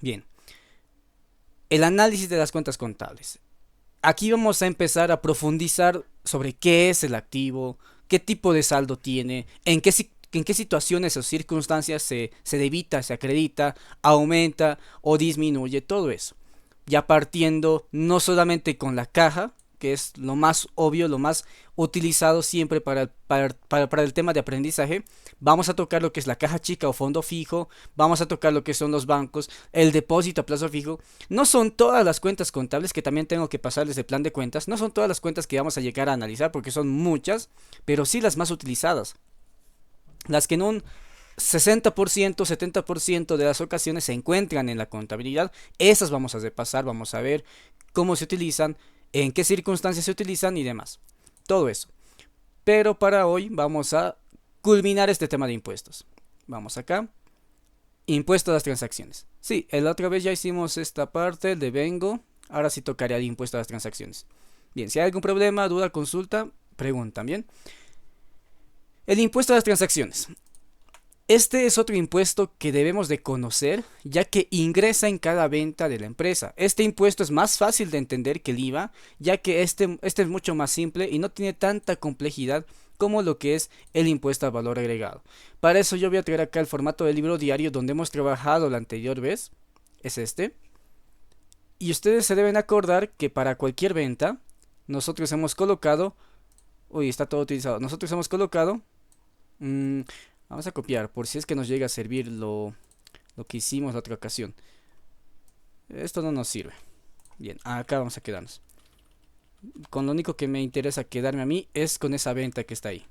Bien, el análisis de las cuentas contables. Aquí vamos a empezar a profundizar sobre qué es el activo, qué tipo de saldo tiene, en qué situaciones o circunstancias se debita, se acredita, aumenta o disminuye, todo eso. Ya partiendo no solamente con la caja, que es lo más obvio, lo más utilizado siempre para el tema de aprendizaje. Vamos a tocar lo que es la caja chica o fondo fijo, vamos a tocar lo que son los bancos, el depósito a plazo fijo. No son todas las cuentas contables, que también tengo que pasarles el plan de cuentas, no son todas las cuentas que vamos a llegar a analizar porque son muchas, pero sí las más utilizadas. Las que en un 60%, 70% de las ocasiones se encuentran en la contabilidad, esas vamos a repasar, vamos a ver cómo se utilizan, en qué circunstancias se utilizan y demás. Todo eso. Pero para hoy vamos a culminar este tema de impuestos. Vamos acá. Impuesto a las transacciones. Sí, la otra vez ya hicimos esta parte, el de vengo. Ahora sí tocaría el impuesto a las transacciones. Bien, si hay algún problema, duda, consulta, preguntan, bien. El impuesto a las transacciones. Este es otro impuesto que debemos de conocer, ya que ingresa en cada venta de la empresa. Este impuesto es más fácil de entender que el IVA, ya que este es mucho más simple y no tiene tanta complejidad como lo que es el impuesto al valor agregado. Para eso yo voy a traer acá el formato del libro diario donde hemos trabajado la anterior vez. Es este. Y ustedes se deben acordar que para cualquier venta, nosotros hemos colocado... Uy, está todo utilizado. Nosotros hemos colocado... mm, vamos a copiar por si es que nos llega a servir lo que hicimos la otra ocasión. Esto no nos sirve. Bien, acá vamos a quedarnos. Con lo único que me interesa quedarme a mí es con esa venta que está ahí.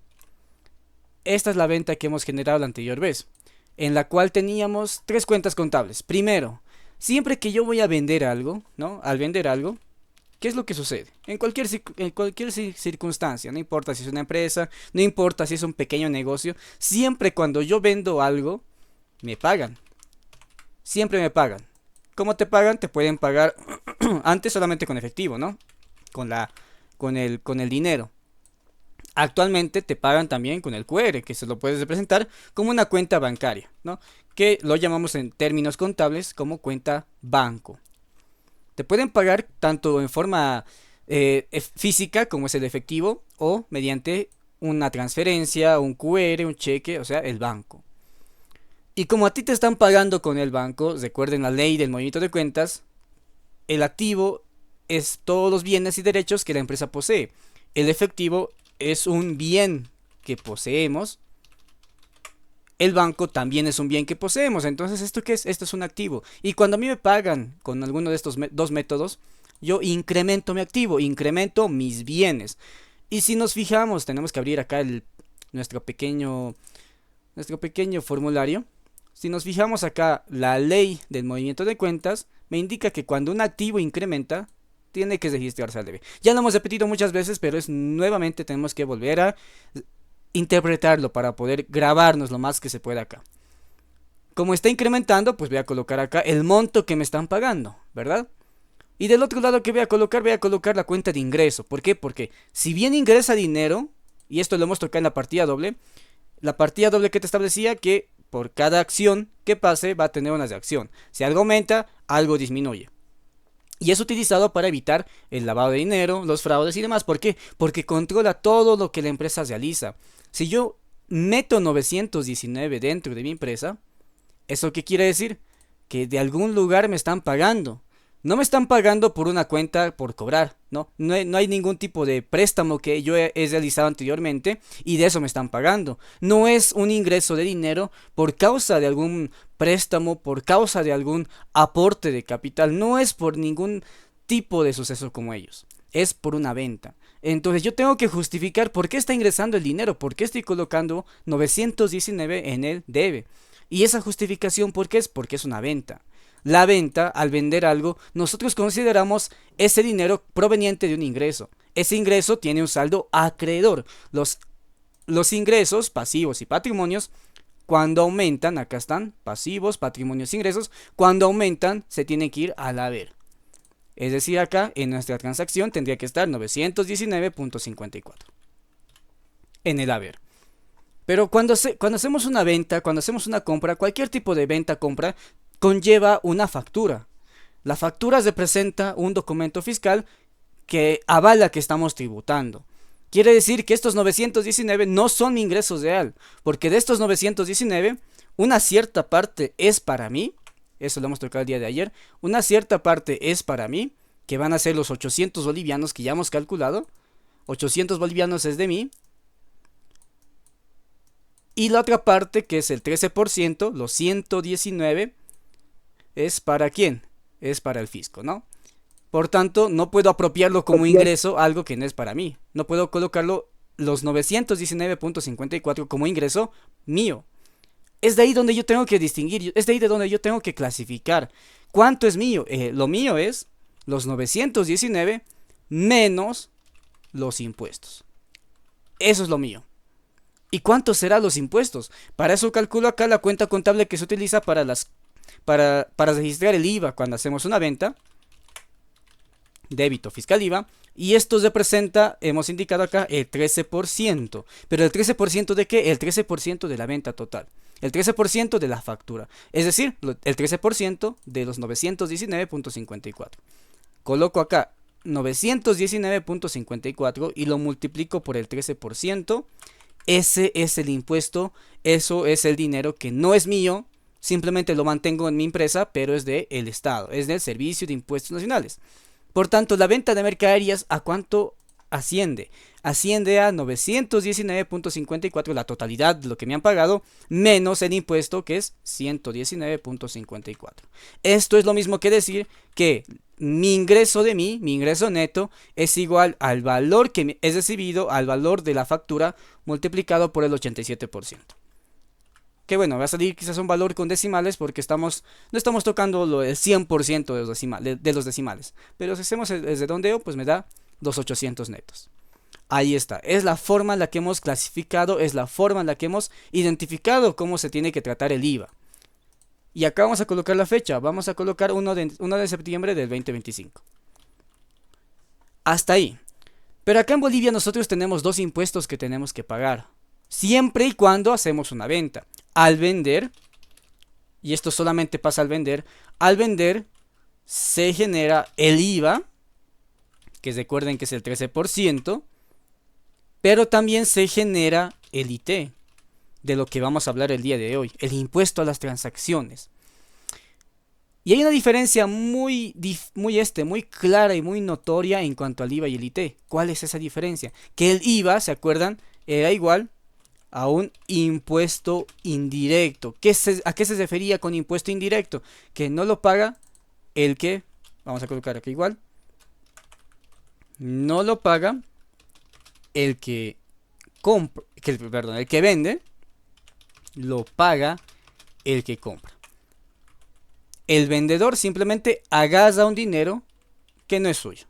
Esta es la venta que hemos generado la anterior vez, en la cual teníamos tres cuentas contables. Primero, siempre que yo voy a vender algo, ¿no? Al vender algo, ¿qué es lo que sucede? En cualquier circunstancia, no importa si es una empresa, no importa si es un pequeño negocio, siempre cuando yo vendo algo, me pagan. Siempre me pagan. ¿Cómo te pagan? Te pueden pagar antes solamente con efectivo, ¿no? Con la, con el dinero. Actualmente te pagan también con el QR, que se lo puedes representar como una cuenta bancaria, ¿no? Que lo llamamos en términos contables como cuenta banco. Te pueden pagar tanto en forma física, como es el efectivo, o mediante una transferencia, un QR, un cheque, o sea, el banco. Y como a ti te están pagando con el banco, recuerden la ley del movimiento de cuentas, el activo es todos los bienes y derechos que la empresa posee. El efectivo es un bien que poseemos. El banco también es un bien que poseemos. Entonces, ¿esto qué es? Esto es un activo. Y cuando a mí me pagan con alguno de estos dos métodos, yo incremento mi activo, incremento mis bienes. Y si nos fijamos, tenemos que abrir acá nuestro pequeño, nuestro pequeño formulario. Si nos fijamos acá, la ley del movimiento de cuentas me indica que cuando un activo incrementa, tiene que registrarse al debe. Ya lo hemos repetido muchas veces, pero es nuevamente tenemos que volver a interpretarlo para poder grabarnos lo más que se pueda acá. Como está incrementando, pues voy a colocar acá el monto que me están pagando, ¿verdad? Y del otro lado que voy a colocar la cuenta de ingreso. ¿Por qué? Porque si bien ingresa dinero, y esto lo hemos tocado en la partida doble que te establecía que por cada acción que pase va a tener una reacción. Si algo aumenta, algo disminuye. Y es utilizado para evitar el lavado de dinero, los fraudes y demás. ¿Por qué? Porque controla todo lo que la empresa realiza. Si yo meto 919 dentro de mi empresa, ¿eso qué quiere decir? Que de algún lugar me están pagando. No me están pagando por una cuenta por cobrar, ¿no? No hay ningún tipo de préstamo que yo he realizado anteriormente y de eso me están pagando. No es un ingreso de dinero por causa de algún préstamo, por causa de algún aporte de capital. No es por ningún tipo de suceso como ellos. Es por una venta. Entonces yo tengo que justificar por qué está ingresando el dinero, por qué estoy colocando 919 en el debe. Y esa justificación, ¿por qué es? Porque es una venta. La venta, al vender algo, nosotros consideramos ese dinero proveniente de un ingreso. Ese ingreso tiene un saldo acreedor. Los ingresos, pasivos y patrimonios, cuando aumentan, acá están, pasivos, patrimonios, ingresos, cuando aumentan se tiene que ir al haber. Es decir, acá en nuestra transacción tendría que estar 919.54 en el haber. Pero cuando hacemos una venta, cuando hacemos una compra, cualquier tipo de venta, compra, conlleva una factura. La factura representa un documento fiscal que avala que estamos tributando. Quiere decir que estos 919 no son mi ingreso real, porque de estos 919, una cierta parte es para mí, eso lo hemos tocado el día de ayer, una cierta parte es para mí, que van a ser los 800 bolivianos que ya hemos calculado, 800 bolivianos es de mí, y la otra parte, que es el 13%, los 119, es para quién, es para el fisco, ¿no? Por tanto, no puedo apropiarlo como ingreso algo que no es para mí. No puedo colocarlo los 919.54 como ingreso mío. Es de ahí donde yo tengo que distinguir, es de ahí de donde yo tengo que clasificar. ¿Cuánto es mío? Lo mío es los 919 menos los impuestos. Eso es lo mío. ¿Y cuántos serán los impuestos? Para eso calculo acá la cuenta contable que se utiliza para registrar el IVA cuando hacemos una venta. Débito fiscal IVA, y esto representa, hemos indicado acá, el 13%. Pero el 13% de qué? El 13% de la venta total. El 13% de la factura. Es decir, el 13% de los 919.54. Coloco acá 919.54 y lo multiplico por el 13%. Ese es el impuesto, eso es el dinero que no es mío, simplemente lo mantengo en mi empresa, pero es del Estado, es del Servicio de Impuestos Nacionales. Por tanto, la venta de mercaderías, ¿a cuánto asciende? Asciende a 919.54, la totalidad de lo que me han pagado, menos el impuesto, que es 119.54. Esto es lo mismo que decir que mi ingreso mi ingreso neto, es igual al valor que es recibido, al valor de la factura, multiplicado por el 87%. Que bueno, va a salir quizás un valor con decimales porque no estamos tocando el 100% de los decimales. Pero si hacemos el redondeo, pues me da los 800 netos. Ahí está, es la forma en la que hemos clasificado, es la forma en la que hemos identificado cómo se tiene que tratar el IVA. Y acá vamos a colocar la fecha, vamos a colocar 1 de septiembre del 2025. Hasta ahí. Pero acá en Bolivia nosotros tenemos dos impuestos que tenemos que pagar. Siempre y cuando hacemos una venta. Al vender, y esto solamente pasa al vender se genera el IVA, que recuerden que es el 13%, pero también se genera el IT, de lo que vamos a hablar el día de hoy, el impuesto a las transacciones. Y hay una diferencia muy clara y muy notoria en cuanto al IVA y el IT. ¿Cuál es esa diferencia? Que el IVA, ¿se acuerdan? Era igual a un impuesto indirecto. ¿A qué se refería con impuesto indirecto? Que no lo paga el que, vamos a colocar aquí igual, no lo paga el que compra, el que vende, lo paga el que compra. El vendedor simplemente agarra un dinero que no es suyo.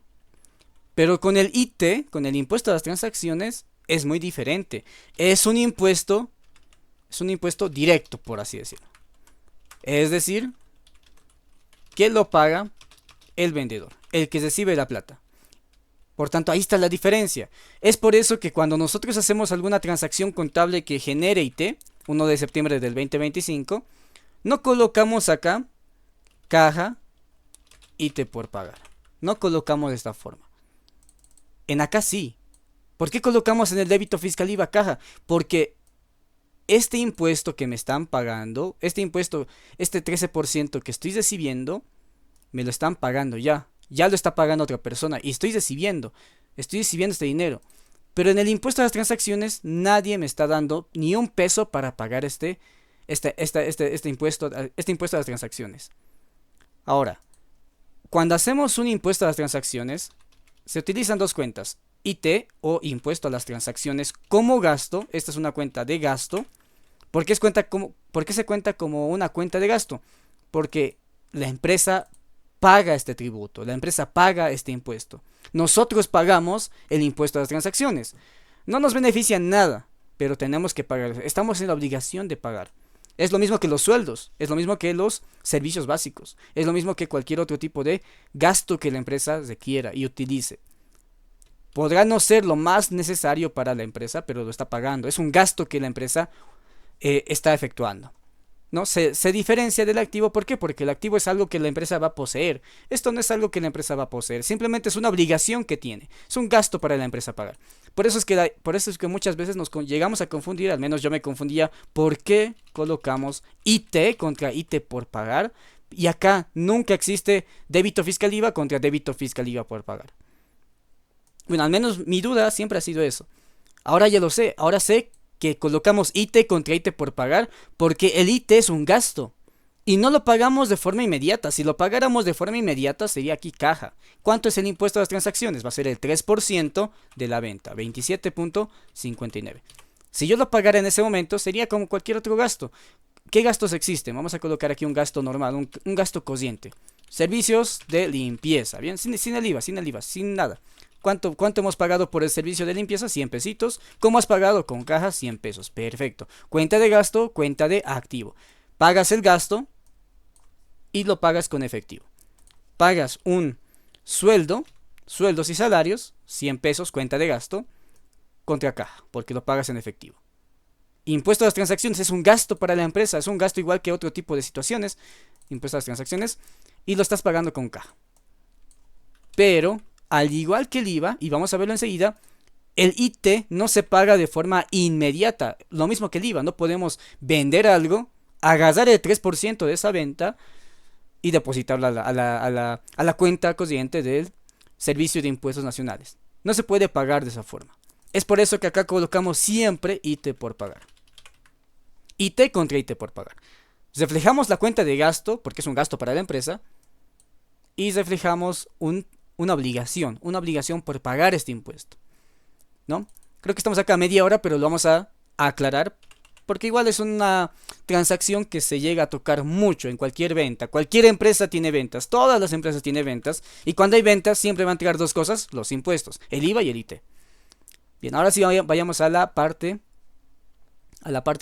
Pero con el IT, con el impuesto a las transacciones, es muy diferente. Es un impuesto directo, por así decirlo. Es decir, que lo paga el vendedor, el que recibe la plata. Por tanto, ahí está la diferencia. Es por eso que cuando nosotros hacemos alguna transacción contable que genere IT, 1 de septiembre del 2025, no colocamos acá caja IT por pagar. No colocamos de esta forma. En acá sí. ¿Por qué colocamos en el débito fiscal IVA caja? Porque este impuesto que me están pagando, este 13% que estoy recibiendo, me lo están pagando ya. Ya lo está pagando otra persona y estoy recibiendo este dinero. Pero en el impuesto a las transacciones nadie me está dando ni un peso para pagar este impuesto a las transacciones. Ahora, cuando hacemos un impuesto a las transacciones, se utilizan dos cuentas. IT o impuesto a las transacciones como gasto. Esta es una cuenta de gasto. ¿Por qué se cuenta como una cuenta de gasto? Porque la empresa paga este tributo, la empresa paga este impuesto. Nosotros pagamos el impuesto a las transacciones. No nos beneficia nada, pero tenemos que pagar. Estamos en la obligación de pagar. Es lo mismo que los sueldos, es lo mismo que los servicios básicos, es lo mismo que cualquier otro tipo de gasto que la empresa requiera y utilice. Podrá no ser lo más necesario para la empresa, pero lo está pagando. Es un gasto que la empresa está efectuando. ¿no? Se diferencia del activo. ¿Por qué? Porque el activo es algo que la empresa va a poseer. Esto no es algo que la empresa va a poseer, simplemente es una obligación que tiene, es un gasto para la empresa pagar. Por eso es que muchas veces llegamos a confundir, al menos yo me confundía, ¿por qué colocamos IT contra IT por pagar? Y acá nunca existe débito fiscal IVA contra débito fiscal IVA por pagar. Bueno, al menos mi duda siempre ha sido eso. Ahora ya lo sé, ahora sé que colocamos IT contra IT por pagar porque el IT es un gasto. Y no lo pagamos de forma inmediata. Si lo pagáramos de forma inmediata sería aquí caja. ¿Cuánto es el impuesto a las transacciones? Va a ser el 3% de la venta, 27.59. Si yo lo pagara en ese momento sería como cualquier otro gasto. ¿Qué gastos existen? Vamos a colocar aquí un gasto normal, un gasto cociente. Servicios de limpieza, bien, sin el IVA, sin nada. ¿Cuánto hemos pagado por el servicio de limpieza? 100 pesitos. ¿Cómo has pagado? Con caja, 100 pesos. Perfecto. Cuenta de gasto, cuenta de activo. Pagas el gasto y lo pagas con efectivo. Pagas un sueldo, sueldos y salarios, 100 pesos, cuenta de gasto, contra caja, porque lo pagas en efectivo. Impuesto a las transacciones es un gasto para la empresa, es un gasto igual que otro tipo de situaciones. Impuesto a las transacciones y lo estás pagando con caja. Pero al igual que el IVA, y vamos a verlo enseguida, el IT no se paga de forma inmediata. Lo mismo que el IVA, no podemos vender algo, agarrar el 3% de esa venta y depositarla a la cuenta corriente del Servicio de Impuestos Nacionales. No se puede pagar de esa forma. Es por eso que acá colocamos siempre IT por pagar. IT contra IT por pagar. Reflejamos la cuenta de gasto, porque es un gasto para la empresa, y reflejamos una obligación por pagar este impuesto, ¿no? Creo que estamos acá a media hora, pero lo vamos a aclarar, porque igual es una transacción que se llega a tocar mucho en cualquier venta. Cualquier empresa tiene ventas, todas las empresas tienen ventas, y cuando hay ventas siempre van a entregar dos cosas, los impuestos, el IVA y el IT. Bien, ahora sí vayamos a la parte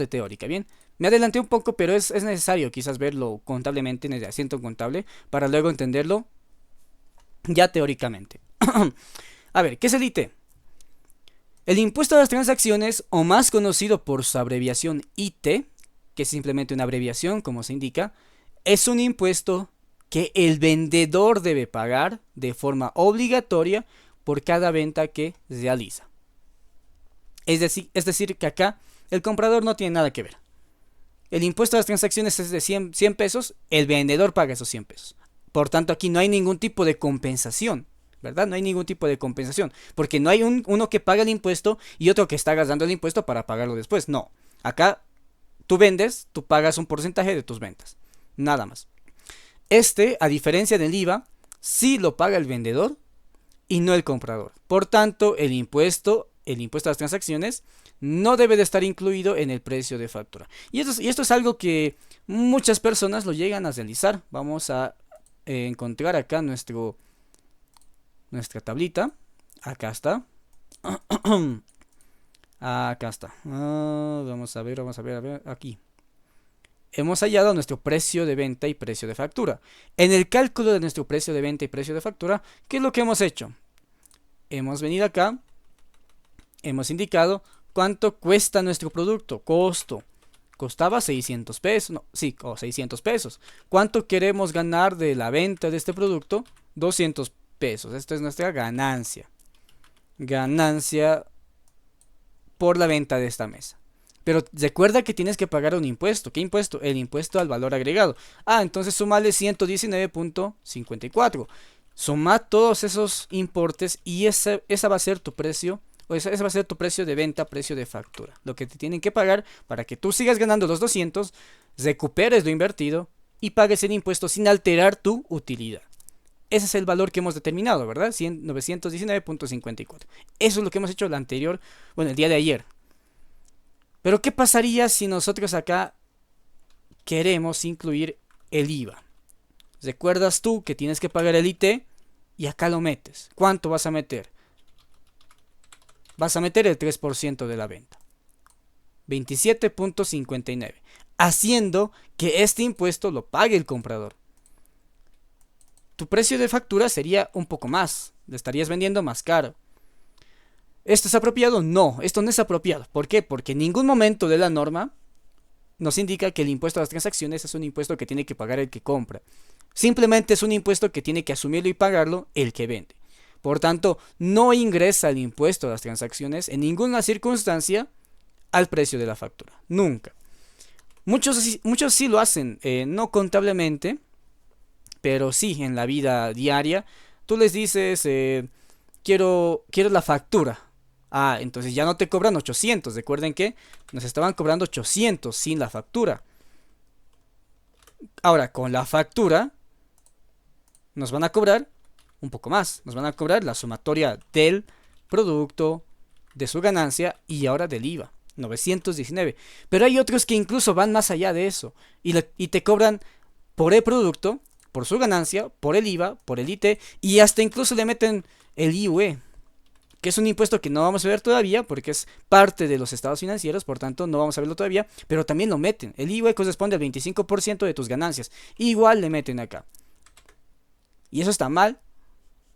teórica, bien. Me adelanté un poco, pero es necesario quizás verlo contablemente en el asiento contable para luego entenderlo ya teóricamente. A ver, ¿qué es el IT? El impuesto a las transacciones, o más conocido por su abreviación IT, que es simplemente una abreviación como se indica, es un impuesto que el vendedor debe pagar de forma obligatoria por cada venta que realiza. Es decir, que acá el comprador no tiene nada que ver. El impuesto a las transacciones es de 100 pesos, el vendedor paga esos 100 pesos. Por tanto, aquí no hay ningún tipo de compensación, ¿verdad? No hay ningún tipo de compensación, porque no hay uno que paga el impuesto y otro que está gastando el impuesto para pagarlo después. No, acá tú vendes, tú pagas un porcentaje de tus ventas, nada más. A diferencia del IVA, sí lo paga el vendedor y no el comprador. Por tanto, el impuesto a las transacciones no debe de estar incluido en el precio de factura. Y esto es algo que muchas personas lo llegan a realizar. Vamos a encontrar acá nuestra tablita. Acá está. Acá está. Vamos a ver. Aquí. Hemos hallado nuestro precio de venta y precio de factura. En el cálculo de nuestro precio de venta y precio de factura, ¿qué es lo que hemos hecho? Hemos venido acá. Hemos indicado cuánto cuesta nuestro producto. Costaba 600 pesos. No, sí, 600 pesos. ¿Cuánto queremos ganar de la venta de este producto? 200 pesos. Esta es nuestra ganancia. Ganancia por la venta de esta mesa. Pero recuerda que tienes que pagar un impuesto. ¿Qué impuesto? El impuesto al valor agregado. Entonces sumale 119.54. Suma todos esos importes y esa va a ser tu precio. Ese va a ser tu precio de venta, precio de factura. Lo que te tienen que pagar para que tú sigas ganando los 200, recuperes lo invertido y pagues el impuesto sin alterar tu utilidad. Ese es el valor que hemos determinado, ¿verdad? 919.54. Eso es lo que hemos hecho el día de ayer. Pero ¿qué pasaría si nosotros acá queremos incluir el IVA? ¿Recuerdas tú que tienes que pagar el IT? Y acá lo metes. ¿Cuánto vas a meter? Vas a meter el 3% de la venta. 27.59. Haciendo que este impuesto lo pague el comprador. Tu precio de factura sería un poco más. Le estarías vendiendo más caro. ¿Esto es apropiado? No, esto no es apropiado. ¿Por qué? Porque en ningún momento de la norma nos indica que el impuesto a las transacciones es un impuesto que tiene que pagar el que compra. Simplemente es un impuesto que tiene que asumirlo y pagarlo el que vende. Por tanto, no ingresa el impuesto a las transacciones en ninguna circunstancia al precio de la factura. Nunca. Muchos sí lo hacen, no contablemente, pero sí en la vida diaria. Tú les dices, quiero la factura. Ah, entonces ya no te cobran 800. Recuerden que nos estaban cobrando 800 sin la factura. Ahora, con la factura, nos van a cobrar un poco más. Nos van a cobrar la sumatoria del producto, de su ganancia y ahora del IVA. 919. Pero hay otros que incluso van más allá de eso. Y te cobran por el producto, por su ganancia, por el IVA, por el IT. Y hasta incluso le meten el IUE, que es un impuesto que no vamos a ver todavía porque es parte de los estados financieros, por tanto no vamos a verlo todavía, pero también lo meten. El IVA corresponde al 25% de tus ganancias. Igual le meten acá. Y eso está mal,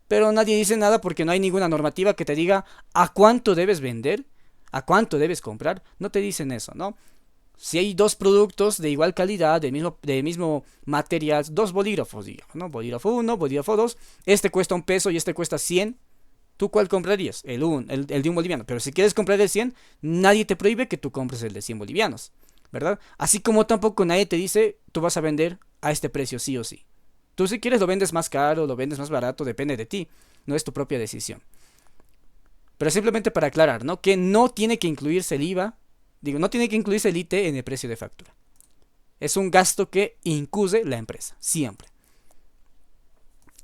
pero nadie dice nada porque no hay ninguna normativa que te diga a cuánto debes vender, a cuánto debes comprar. No te dicen eso, ¿no? Si hay dos productos de igual calidad, del mismo material, dos bolígrafos, digamos, ¿no? Bolígrafo 1, bolígrafo 2, este cuesta un peso y este cuesta 100. ¿Tú cuál comprarías? El de un boliviano. Pero si quieres comprar el 100, nadie te prohíbe que tú compres el de 100 bolivianos, ¿verdad? Así como tampoco nadie te dice, tú vas a vender a este precio sí o sí. Tú si quieres lo vendes más caro, lo vendes más barato, depende de ti. No es tu propia decisión. Pero simplemente para aclarar, ¿no? Que no tiene que incluirse el IVA. Digo, no tiene que incluirse el IT en el precio de factura. Es un gasto que incluye la empresa, siempre.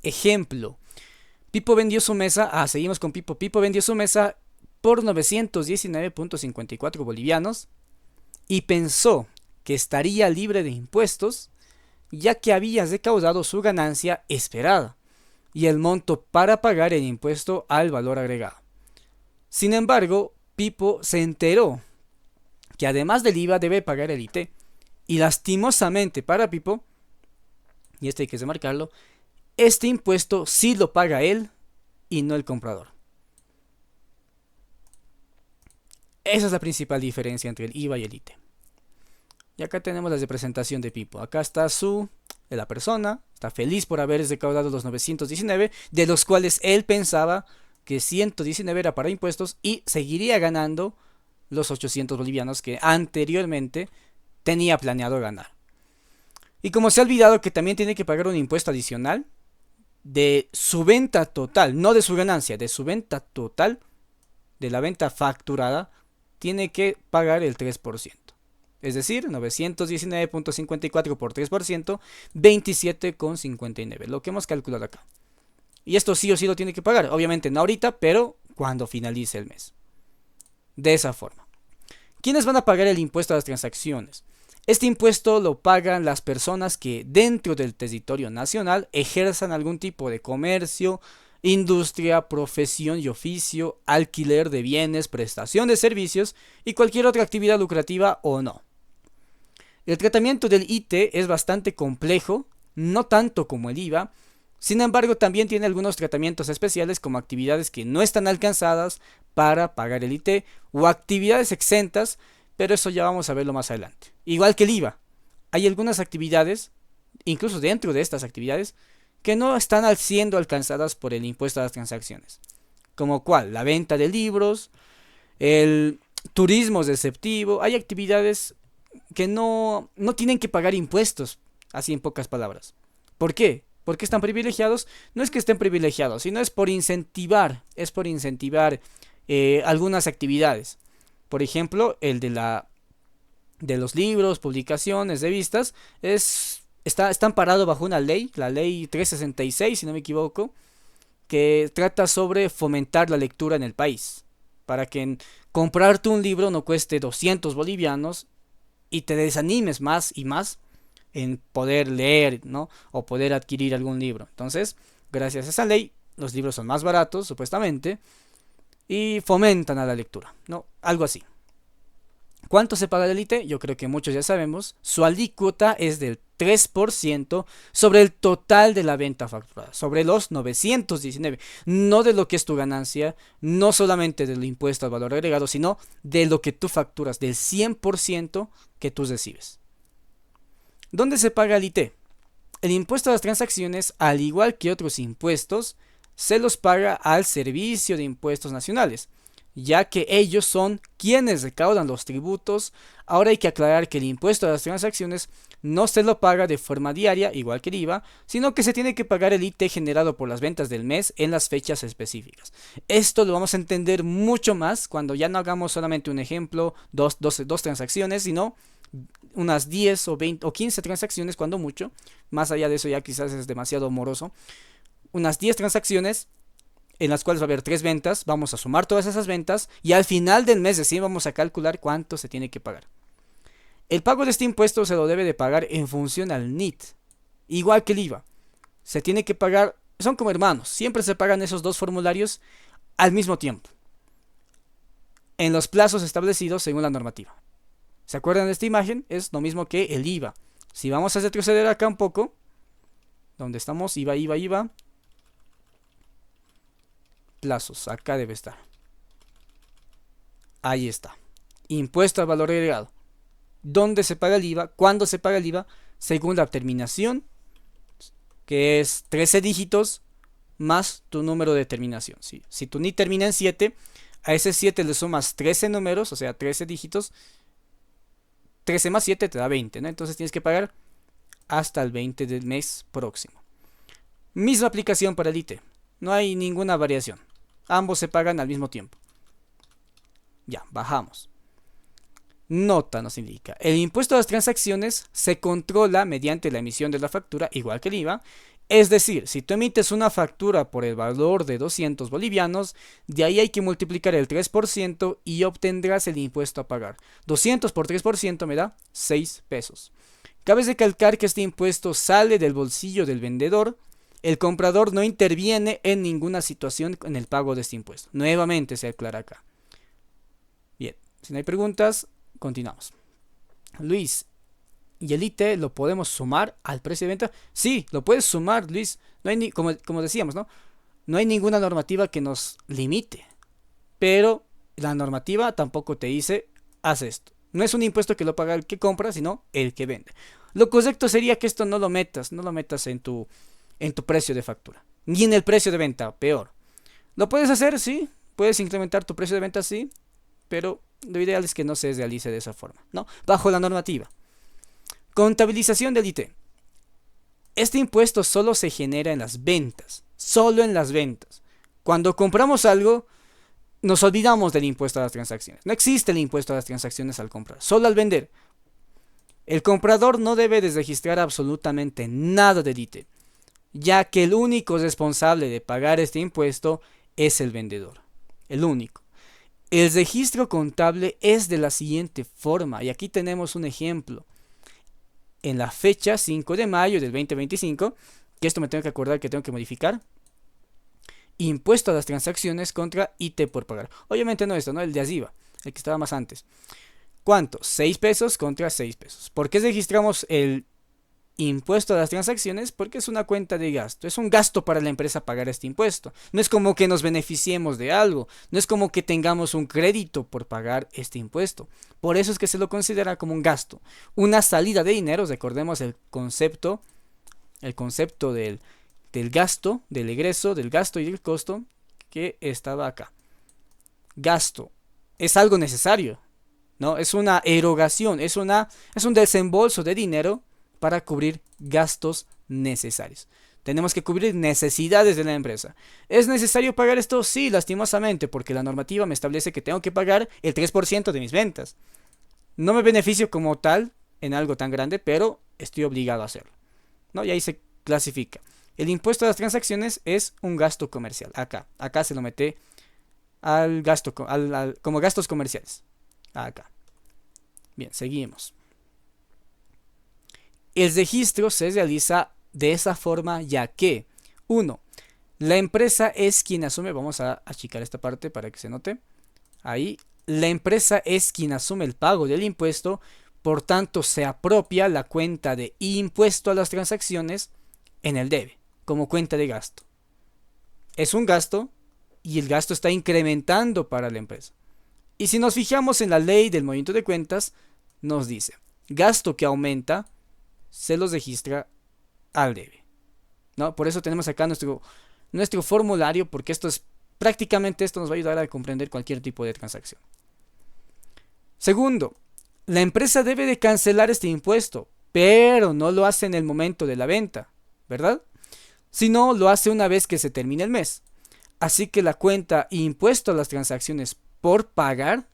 Ejemplo. Pipo vendió su mesa, seguimos con Pipo. Pipo vendió su mesa por 919.54 bolivianos y pensó que estaría libre de impuestos ya que había recaudado su ganancia esperada y el monto para pagar el impuesto al valor agregado. Sin embargo, Pipo se enteró que además del IVA debe pagar el IT y lastimosamente para Pipo, y esto hay que remarcarlo, este impuesto sí lo paga él y no el comprador. Esa es la principal diferencia entre el IVA y el IT. Y acá tenemos la representación de Pipo. Acá está la persona, está feliz por haber recaudado los 919, de los cuales él pensaba que 119 era para impuestos y seguiría ganando los 800 bolivianos que anteriormente tenía planeado ganar. Y como se ha olvidado que también tiene que pagar un impuesto adicional de su venta total, no de su ganancia, de su venta total, de la venta facturada, tiene que pagar el 3%. Es decir, 919.54 por 3%, 27,59, lo que hemos calculado acá. Y esto sí o sí lo tiene que pagar, obviamente no ahorita, pero cuando finalice el mes. De esa forma. ¿Quiénes van a pagar el impuesto a las transacciones? Este impuesto lo pagan las personas que dentro del territorio nacional ejerzan algún tipo de comercio, industria, profesión y oficio, alquiler de bienes, prestación de servicios y cualquier otra actividad lucrativa o no. El tratamiento del IT es bastante complejo, no tanto como el IVA, sin embargo también tiene algunos tratamientos especiales como actividades que no están alcanzadas para pagar el IT o actividades exentas, pero eso ya vamos a verlo más adelante. Igual que el IVA, hay algunas actividades, incluso dentro de estas actividades, que no están siendo alcanzadas por el impuesto a las transacciones. Como cuál, la venta de libros, el turismo receptivo, hay actividades que no tienen que pagar impuestos, así en pocas palabras. ¿Por qué? ¿Por qué están privilegiados? No es que estén privilegiados, sino es por incentivar algunas actividades. Por ejemplo, el de los libros, publicaciones, revistas, está amparado bajo una ley, la ley 366, si no me equivoco, que trata sobre fomentar la lectura en el país, para que comprarte un libro no cueste 200 bolivianos y te desanimes más y más en poder leer, ¿no? O poder adquirir algún libro. Entonces, gracias a esa ley, los libros son más baratos, supuestamente, y fomentan a la lectura, ¿no? Algo así. ¿Cuánto se paga del ITE? Yo creo que muchos ya sabemos. Su alícuota es del 3% sobre el total de la venta facturada, sobre los 919, no de lo que es tu ganancia, no solamente del impuesto al valor agregado, sino de lo que tú facturas, del 100% que tú recibes. ¿Dónde se paga el ITE? El impuesto a las transacciones, al igual que otros impuestos, se los paga al Servicio de Impuestos Nacionales, ya que ellos son quienes recaudan los tributos. Ahora hay que aclarar que el impuesto a las transacciones no se lo paga de forma diaria, igual que el IVA, sino que se tiene que pagar el ITE generado por las ventas del mes en las fechas específicas. Esto lo vamos a entender mucho más cuando ya no hagamos solamente un ejemplo, dos transacciones, sino unas 10 o 20 o 15 transacciones cuando mucho. Más allá de eso ya quizás es demasiado moroso. Unas 10 transacciones en las cuales va a haber 3 ventas, vamos a sumar todas esas ventas y al final del mes recién vamos a calcular cuánto se tiene que pagar. El pago de este impuesto se lo debe de pagar en función al NIT, igual que el IVA. Se tiene que pagar, son como hermanos, siempre se pagan esos dos formularios al mismo tiempo, en los plazos establecidos según la normativa. ¿Se acuerdan de esta imagen? Es lo mismo que el IVA. Si vamos a retroceder acá un poco, donde estamos, IVA, plazos, acá debe estar. Ahí está. Impuesto al valor agregado. ¿Dónde se paga el IVA? ¿Cuándo se paga el IVA? Según la terminación, que es 13 dígitos más tu número de terminación. ¿Sí? Si tu NIT termina en 7, a ese 7 le sumas 13 números, o sea, 13 dígitos. 13 más 7 te da 20, ¿no? Entonces tienes que pagar hasta el 20 del mes próximo. Misma aplicación para el ITE. No hay ninguna variación. Ambos se pagan al mismo tiempo. Ya, bajamos. Nota nos indica. El impuesto a las transacciones se controla mediante la emisión de la factura, igual que el IVA. Es decir, si tú emites una factura por el valor de 200 bolivianos, de ahí hay que multiplicar el 3% y obtendrás el impuesto a pagar. 200 por 3% me da 6 pesos. Cabe recalcar que este impuesto sale del bolsillo del vendedor. El comprador no interviene en ninguna situación en el pago de este impuesto. Nuevamente se aclara acá. Bien, si no hay preguntas, continuamos. Luis, ¿y el ITE lo podemos sumar al precio de venta? Sí, lo puedes sumar, Luis. No hay como decíamos, ¿no? No hay ninguna normativa que nos limite. Pero la normativa tampoco te dice, haz esto. No es un impuesto que lo paga el que compra, sino el que vende. Lo correcto sería que esto no lo metas en tu precio de factura. Ni en el precio de venta, peor. ¿Lo puedes hacer? Sí. Puedes incrementar tu precio de venta, sí. Pero lo ideal es que no se realice de esa forma, ¿no? Bajo la normativa. Contabilización del ITE. Este impuesto solo se genera en las ventas. Solo en las ventas. Cuando compramos algo, nos olvidamos del impuesto a las transacciones. No existe el impuesto a las transacciones al comprar. Solo al vender. El comprador no debe de registrar absolutamente nada del ITE, ya que el único responsable de pagar este impuesto es el vendedor. El único. El registro contable es de la siguiente forma, y aquí tenemos un ejemplo. En la fecha 5 de mayo del 2025, que esto me tengo que acordar que tengo que modificar, impuesto a las transacciones contra ITE por pagar. Obviamente no esto, ¿no? El de arriba, el que estaba más antes. ¿Cuánto? 6 pesos contra 6 pesos. ¿Por qué registramos el impuesto a las transacciones? Porque es una cuenta de gasto. Es un gasto para la empresa pagar este impuesto. No es como que nos beneficiemos de algo. No es como que tengamos un crédito por pagar este impuesto. Por eso es que se lo considera como un gasto. Una salida de dinero. Recordemos el concepto del gasto, del egreso, del gasto y del costo que estaba acá. Gasto es algo necesario, ¿no? Es una erogación, es un desembolso de dinero para cubrir gastos necesarios. Tenemos que cubrir necesidades de la empresa. ¿Es necesario pagar esto? Sí, lastimosamente, porque la normativa me establece que tengo que pagar el 3% de mis ventas. No me beneficio como tal en algo tan grande, pero estoy obligado a hacerlo, ¿no? Y ahí se clasifica. El impuesto a las transacciones es un gasto comercial. Acá se lo mete al gasto, como gastos comerciales. Acá. Bien, seguimos. El registro se realiza de esa forma ya que 1. La empresa es quien asume, vamos a achicar esta parte para que se note, ahí, la empresa es quien asume el pago del impuesto, por tanto se apropia la cuenta de impuesto a las transacciones en el debe, como cuenta de gasto. Es un gasto y el gasto está incrementando para la empresa. Y si nos fijamos en la ley del movimiento de cuentas, nos dice, gasto que aumenta se los registra al debe, ¿no? Por eso tenemos acá nuestro formulario, porque prácticamente esto nos va a ayudar a comprender cualquier tipo de transacción. Segundo, la empresa debe de cancelar este impuesto, pero no lo hace en el momento de la venta, ¿verdad? Sino lo hace una vez que se termine el mes. Así que la cuenta impuesto a las transacciones por pagar,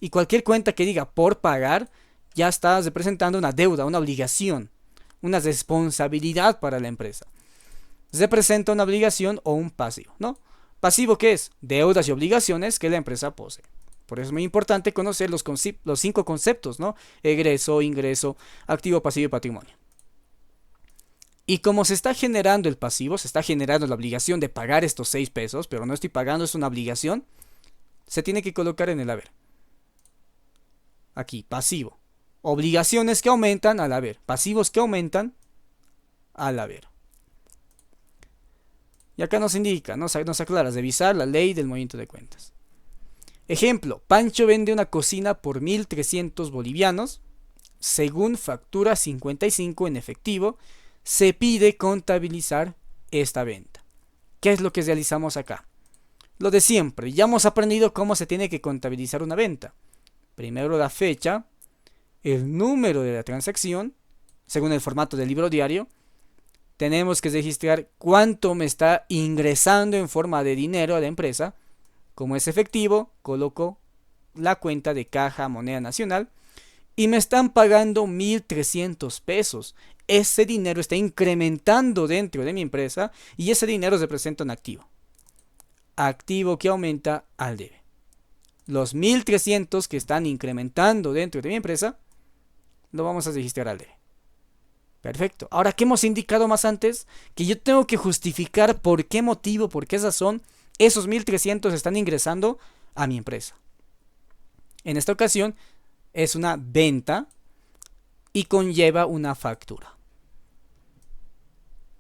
y cualquier cuenta que diga por pagar, ya estás representando una deuda, una obligación, una responsabilidad para la empresa. Representa una obligación o un pasivo, ¿no? Pasivo, ¿qué es? Deudas y obligaciones que la empresa posee. Por eso es muy importante conocer los 5 conceptos, ¿no? Egreso, ingreso, activo, pasivo y patrimonio. Y como se está generando el pasivo, se está generando la obligación de pagar estos 6 pesos, pero no estoy pagando, es una obligación, se tiene que colocar en el haber. Aquí, pasivo. Obligaciones que aumentan al haber. Pasivos que aumentan al haber. Y acá nos indica, nos aclara, revisar la ley del movimiento de cuentas. Ejemplo, Pancho vende una cocina por 1.300 bolivianos. Según factura 55 en efectivo, se pide contabilizar esta venta. ¿Qué es lo que realizamos acá? Lo de siempre, ya hemos aprendido cómo se tiene que contabilizar una venta. Primero la fecha, el número de la transacción, según el formato del libro diario. Tenemos que registrar cuánto me está ingresando en forma de dinero a la empresa. Como es efectivo, coloco la cuenta de caja moneda nacional y me están pagando 1.300 pesos. Ese dinero está incrementando dentro de mi empresa y ese dinero representa un activo. Activo que aumenta al debe. Los 1.300 que están incrementando dentro de mi empresa, lo vamos a registrar al debe. Perfecto. Ahora, ¿qué hemos indicado más antes? Que yo tengo que justificar por qué motivo, por qué razón esos 1.300 están ingresando a mi empresa. En esta ocasión es una venta y conlleva una factura.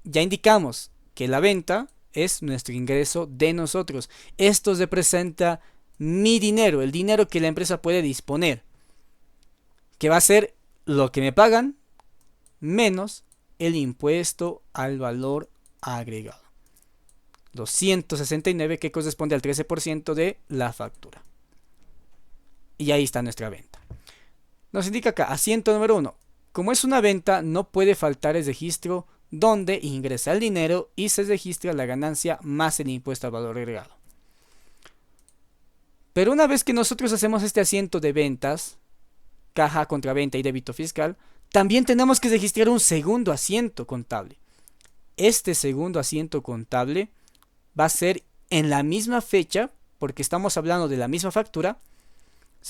Ya indicamos que la venta es nuestro ingreso de nosotros. Esto representa mi dinero, el dinero que la empresa puede disponer, que va a ser lo que me pagan menos el impuesto al valor agregado. 269 que corresponde al 13% de la factura. Y ahí está nuestra venta. Nos indica acá, asiento número 1. Como es una venta, no puede faltar el registro donde ingresa el dinero y se registra la ganancia más el impuesto al valor agregado. Pero una vez que nosotros hacemos este asiento de ventas, caja contra venta y débito fiscal, también tenemos que registrar un segundo asiento contable. Este segundo asiento contable va a ser en la misma fecha, porque estamos hablando de la misma factura,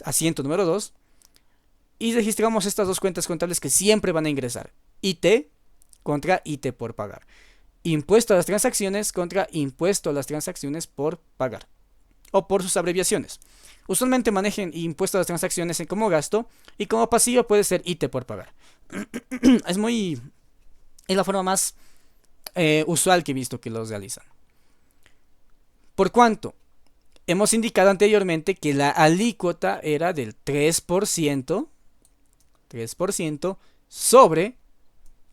asiento número 2, y registramos estas dos cuentas contables que siempre van a ingresar. IT contra IT por pagar. Impuesto a las transacciones contra impuesto a las transacciones por pagar. O por sus abreviaciones. Usualmente manejen impuesto a las transacciones como gasto y como pasivo puede ser IT por pagar. Es la forma más usual que he visto que los realizan. Por cuanto hemos indicado anteriormente que la alícuota era del 3% sobre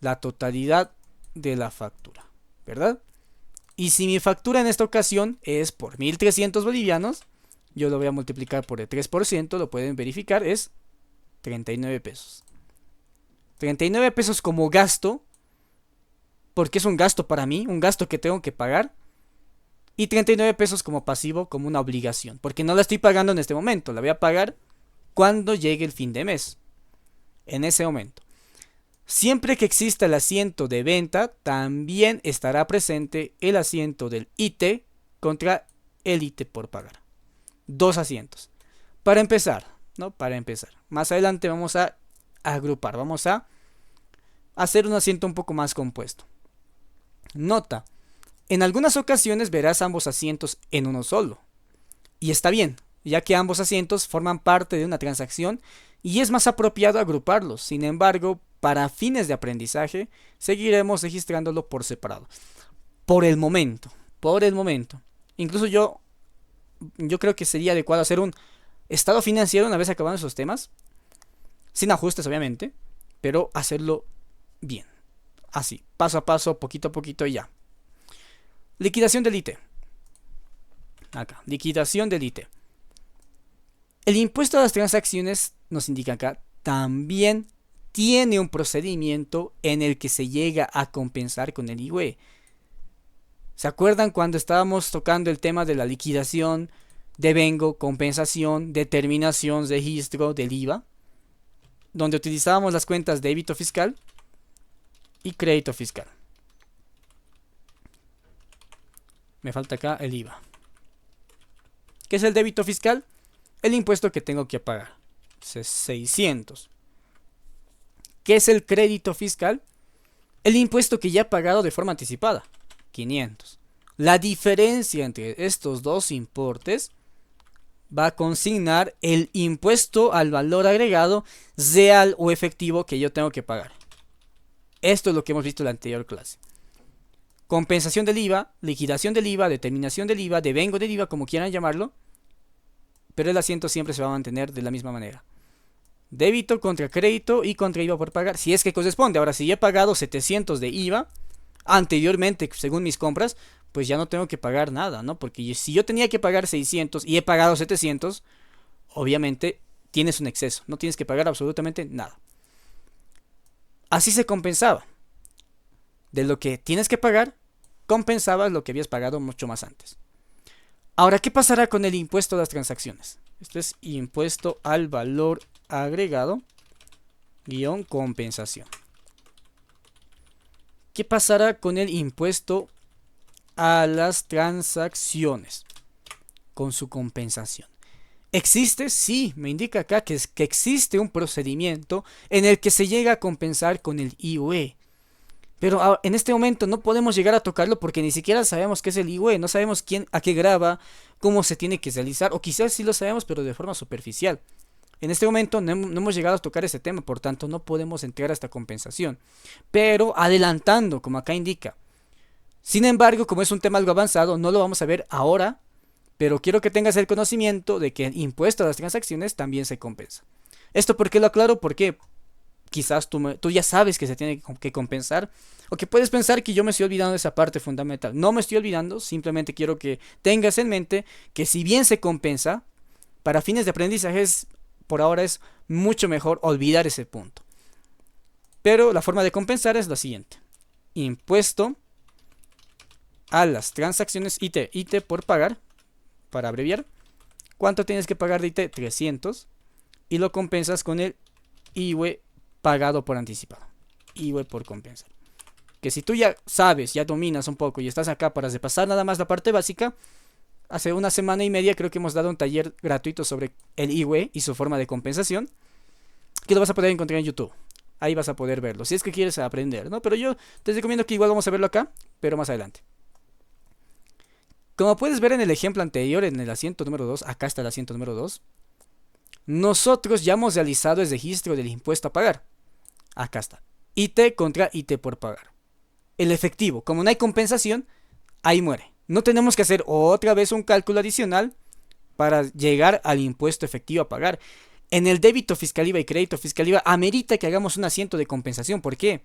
la totalidad de la factura, ¿verdad? Y si mi factura en esta ocasión es por 1.300 bolivianos, yo lo voy a multiplicar por el 3%, lo pueden verificar, es 39 pesos. 39 pesos como gasto, porque es un gasto para mí, un gasto que tengo que pagar. Y 39 pesos como pasivo, como una obligación, porque no la estoy pagando en este momento, la voy a pagar cuando llegue el fin de mes. En ese momento. Siempre que exista el asiento de venta, también estará presente el asiento del IT contra el IT por pagar. Dos asientos. Para empezar, ¿no? Para empezar. Más adelante vamos a agrupar, vamos a hacer un asiento un poco más compuesto. Nota, en algunas ocasiones verás ambos asientos en uno solo. Y está bien, ya que ambos asientos forman parte de una transacción y es más apropiado agruparlos. Sin embargo, para fines de aprendizaje, seguiremos registrándolo por separado. Por el momento, por el momento. Incluso yo creo que sería adecuado hacer un estado financiero una vez acabados esos temas, sin ajustes obviamente, pero hacerlo bien. Así, paso a paso, poquito a poquito y ya. Liquidación del IT. Acá, liquidación del IT. El impuesto a las transacciones, nos indica acá, también tiene un procedimiento en el que se llega a compensar con el IVA. ¿Se acuerdan cuando estábamos tocando el tema de la liquidación, devengo, compensación, determinación, registro del IVA? Donde utilizábamos las cuentas débito fiscal y crédito fiscal. Me falta acá el IVA. ¿Qué es el débito fiscal? El impuesto que tengo que pagar. 600. ¿Qué es el crédito fiscal? El impuesto que ya he pagado de forma anticipada. 500. La diferencia entre estos dos importes va a consignar el impuesto al valor agregado real o efectivo que yo tengo que pagar. Esto es lo que hemos visto en la anterior clase. Compensación del IVA, liquidación del IVA, determinación del IVA, devengo del IVA, como quieran llamarlo, pero el asiento siempre se va a mantener de la misma manera. Débito contra crédito y contra IVA por pagar, si es que corresponde. Ahora, si he pagado 700 de IVA anteriormente, según mis compras, pues ya no tengo que pagar nada, ¿no? Porque si yo tenía que pagar 600 y he pagado 700, obviamente tienes un exceso, no tienes que pagar absolutamente nada. Así se compensaba. De lo que tienes que pagar, compensabas lo que habías pagado mucho más antes. Ahora, ¿qué pasará con el impuesto a las transacciones? Esto es impuesto al valor agregado guión compensación. ¿Qué pasará con el impuesto a las transacciones? Con su compensación. ¿Existe? Sí, me indica acá que existe un procedimiento en el que se llega a compensar con el IUE. Pero en este momento no podemos llegar a tocarlo porque ni siquiera sabemos qué es el IUE, no sabemos quién, a qué grava, cómo se tiene que realizar, o quizás sí lo sabemos pero de forma superficial. En este momento no hemos llegado a tocar ese tema, por tanto no podemos entrar a esta compensación. Pero adelantando, como acá indica. Sin embargo, como es un tema algo avanzado, no lo vamos a ver ahora, pero quiero que tengas el conocimiento de que el impuesto a las transacciones también se compensa. ¿Esto por qué lo aclaro? Porque quizás tú ya sabes que se tiene que compensar, o que puedes pensar que yo me estoy olvidando de esa parte fundamental. No me estoy olvidando, simplemente quiero que tengas en mente que si bien se compensa, para fines de aprendizaje por ahora es mucho mejor olvidar ese punto. Pero la forma de compensar es la siguiente. Impuesto a las transacciones IT por pagar, para abreviar. ¿Cuánto tienes que pagar de IT? 300. Y lo compensas con el IVA pagado por anticipado. IVA por compensar. Que si tú ya sabes, ya dominas un poco y estás acá para repasar nada más la parte básica, hace una semana y media creo que hemos dado un taller gratuito sobre el IVA y su forma de compensación, que lo vas a poder encontrar en YouTube. Ahí vas a poder verlo, si es que quieres aprender, ¿no? Pero yo te recomiendo que igual vamos a verlo acá, pero más adelante. Como puedes ver en el ejemplo anterior, en el asiento número 2, acá está el asiento número 2, nosotros ya hemos realizado el registro del impuesto a pagar. Acá está. IT contra IT por pagar. El efectivo, como no hay compensación, ahí muere. No tenemos que hacer otra vez un cálculo adicional para llegar al impuesto efectivo a pagar. En el débito fiscal IVA y crédito fiscal IVA amerita que hagamos un asiento de compensación. ¿Por qué?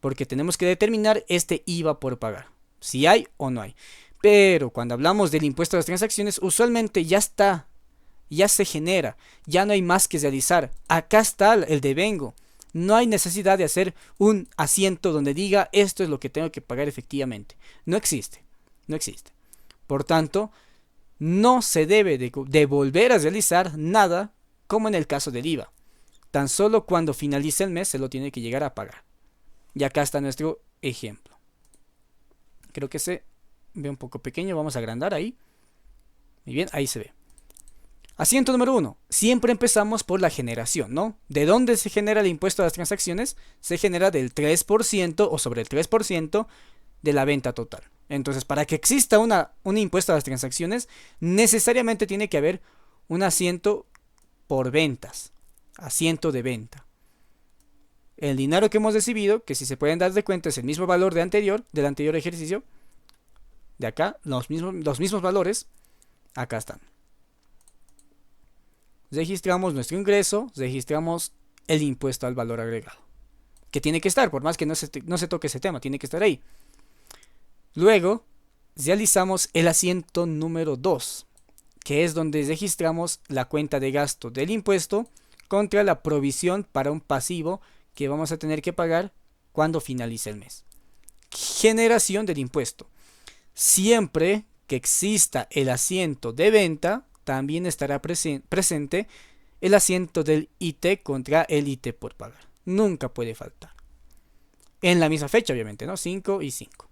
Porque tenemos que determinar este IVA por pagar. Si hay o no hay. Pero cuando hablamos del impuesto a las transacciones, usualmente ya está. Ya se genera. Ya no hay más que realizar. Acá está el devengo. No hay necesidad de hacer un asiento donde diga esto es lo que tengo que pagar efectivamente. No existe. No existe. Por tanto, no se debe de volver a realizar nada como en el caso del IVA. Tan solo cuando finalice el mes se lo tiene que llegar a pagar. Y acá está nuestro ejemplo. Creo que se ve un poco pequeño. Vamos a agrandar ahí. Muy bien, ahí se ve. Asiento número 1. Siempre empezamos por la generación, ¿no? ¿De dónde se genera el impuesto a las transacciones? Se genera del 3% o sobre el 3% de la venta total. Entonces, para que exista un impuesto a las transacciones, necesariamente tiene que haber un asiento por ventas, asiento de venta. El dinero que hemos recibido, que si se pueden dar de cuenta es el mismo valor del anterior ejercicio, de acá, los mismos valores, acá están. Registramos nuestro ingreso, registramos el impuesto al valor agregado, que tiene que estar, por más que no se toque ese tema, tiene que estar ahí. Luego, realizamos el asiento número 2, que es donde registramos la cuenta de gasto del impuesto contra la provisión para un pasivo que vamos a tener que pagar cuando finalice el mes. Generación del impuesto. Siempre que exista el asiento de venta, también estará presente el asiento del IT contra el IT por pagar. Nunca puede faltar. En la misma fecha, obviamente, ¿no? 5 y 5.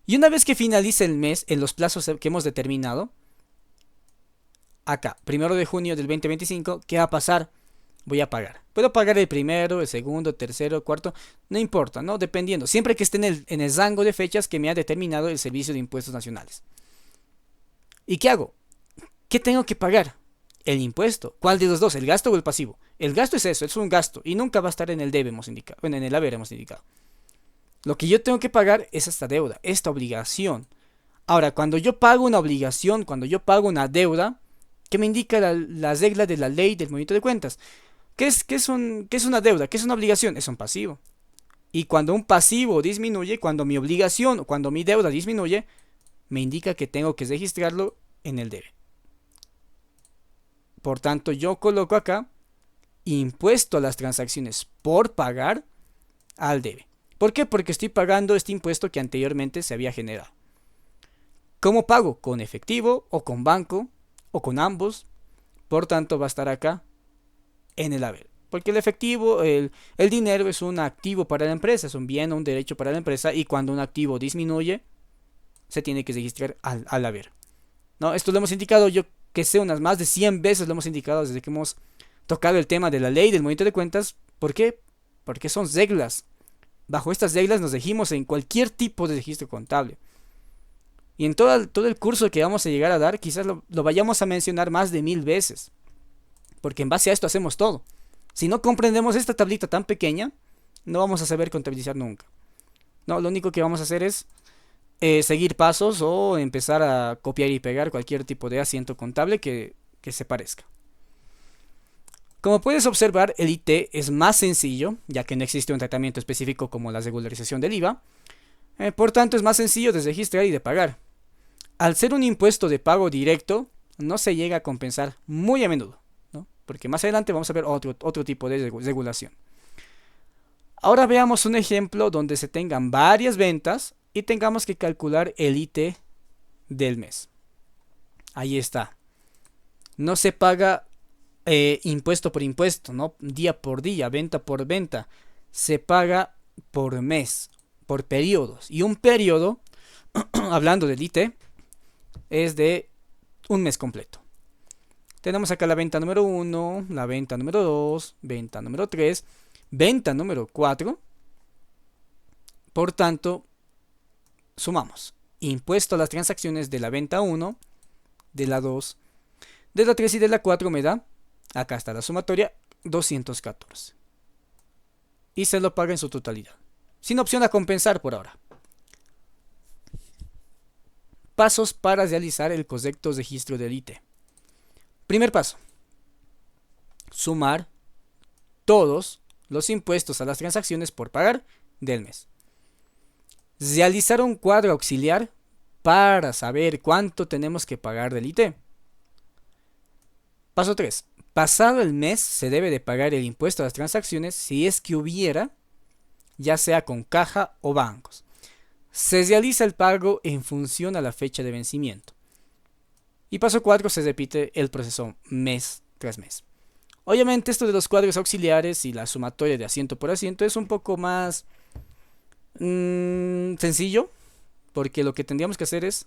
Y una vez que finalice el mes, en los plazos que hemos determinado, acá, 1 de junio del 2025, ¿qué va a pasar? Voy a pagar. Puedo pagar el primero, el segundo, tercero, cuarto, no importa, ¿no? Dependiendo, siempre que esté en el rango de fechas que me ha determinado el Servicio de Impuestos Nacionales. ¿Y qué hago? ¿Qué tengo que pagar? El impuesto. ¿Cuál de los dos? ¿El gasto o el pasivo? El gasto es eso, es un gasto y nunca va a estar en el debe, hemos indicado. Bueno, en el haber hemos indicado. Lo que yo tengo que pagar es esta deuda, esta obligación. Ahora, cuando yo pago una obligación, cuando yo pago una deuda, ¿qué me indica la regla de la ley del movimiento de cuentas? ¿Qué es una deuda? ¿Qué es una obligación? Es un pasivo. Y cuando un pasivo disminuye, cuando mi obligación o cuando mi deuda disminuye, me indica que tengo que registrarlo en el debe. Por tanto, yo coloco acá impuesto a las transacciones por pagar al debe. ¿Por qué? Porque estoy pagando este impuesto que anteriormente se había generado. ¿Cómo pago? Con efectivo o con banco o con ambos. Por tanto, va a estar acá en el haber. Porque el efectivo, el dinero es un activo para la empresa, es un bien o un derecho para la empresa y cuando un activo disminuye, se tiene que registrar al haber. ¿No? Esto lo hemos indicado, yo que sé, unas más de 100 veces lo hemos indicado desde que hemos tocado el tema de la ley del movimiento de cuentas. ¿Por qué? Porque son reglas. Bajo estas reglas nos regimos en cualquier tipo de registro contable. Y en todo el curso que vamos a llegar a dar, quizás lo vayamos a mencionar más de 1000 veces. Porque en base a esto hacemos todo. Si no comprendemos esta tablita tan pequeña, no vamos a saber contabilizar nunca. No, lo único que vamos a hacer es seguir pasos o empezar a copiar y pegar cualquier tipo de asiento contable que se parezca. Como puedes observar, el IT es más sencillo, ya que no existe un tratamiento específico como la regularización del IVA. Por tanto, es más sencillo de registrar y de pagar. Al ser un impuesto de pago directo, no se llega a compensar muy a menudo, ¿no? Porque más adelante vamos a ver otro tipo de regulación. Ahora veamos un ejemplo donde se tengan varias ventas y tengamos que calcular el IT del mes. Ahí está. No se paga impuesto por impuesto, ¿no? Día por día, venta por venta. Se paga por mes, por periodos. Y un periodo, hablando del IT, es de un mes completo. Tenemos acá la venta número 1, la venta número 2, venta número 3, venta número 4. Por tanto, sumamos impuesto a las transacciones de la venta 1, de la 2, de la 3 y de la 4 me da, acá está la sumatoria, 214. Y se lo paga en su totalidad, sin opción a compensar por ahora. Pasos para realizar el correcto registro del IT. Primer paso. Sumar todos los impuestos a las transacciones por pagar del mes. Realizar un cuadro auxiliar para saber cuánto tenemos que pagar del IT. Paso 3. Pasado el mes se debe de pagar el impuesto a las transacciones si es que hubiera, ya sea con caja o bancos. Se realiza el pago en función a la fecha de vencimiento. Y paso 4, se repite el proceso mes tras mes. Obviamente esto de los cuadros auxiliares y la sumatoria de asiento por asiento es un poco más sencillo, porque lo que tendríamos que hacer es,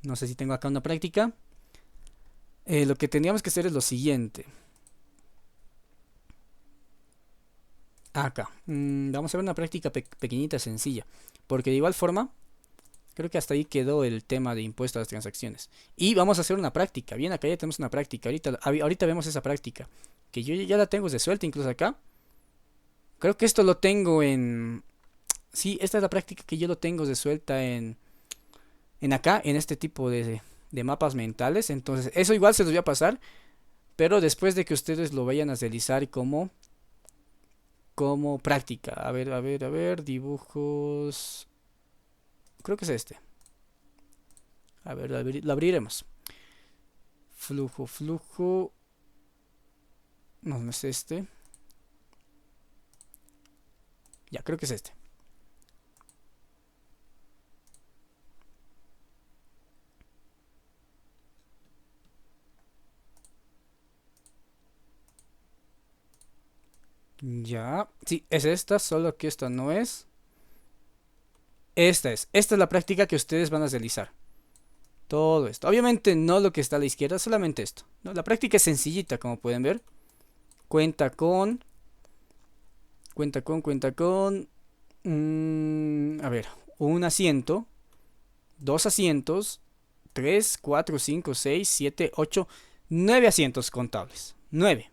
no sé si tengo acá una práctica, lo que tendríamos que hacer es lo siguiente. Acá, vamos a ver una práctica pequeñita, sencilla, porque de igual forma Creo que hasta ahí quedó el tema de impuesto a las transacciones. Y vamos a hacer una práctica. Bien, acá ya tenemos una práctica. Ahorita vemos esa práctica. Que yo ya la tengo resuelta incluso acá. Creo que esto lo tengo en... Sí, esta es la práctica que yo lo tengo resuelta en acá, en este tipo de mapas mentales. Entonces, eso igual se los voy a pasar. Pero después de que ustedes lo vayan a realizar como práctica. A ver, a ver, a ver. Dibujos. Creo que es este. A ver, lo abriremos. Flujo, flujo. No, no es este. Ya, creo que es este. Ya. Sí, es esta, solo que esta no es. Esta es. Esta es la práctica que ustedes van a realizar. Todo esto. Obviamente no lo que está a la izquierda, solamente esto. ¿No? La práctica es sencillita, como pueden ver. Cuenta con... Cuenta con... a ver, un asiento, dos asientos, 3, 4, 5, 6, 7, 8, 9 asientos contables. 9.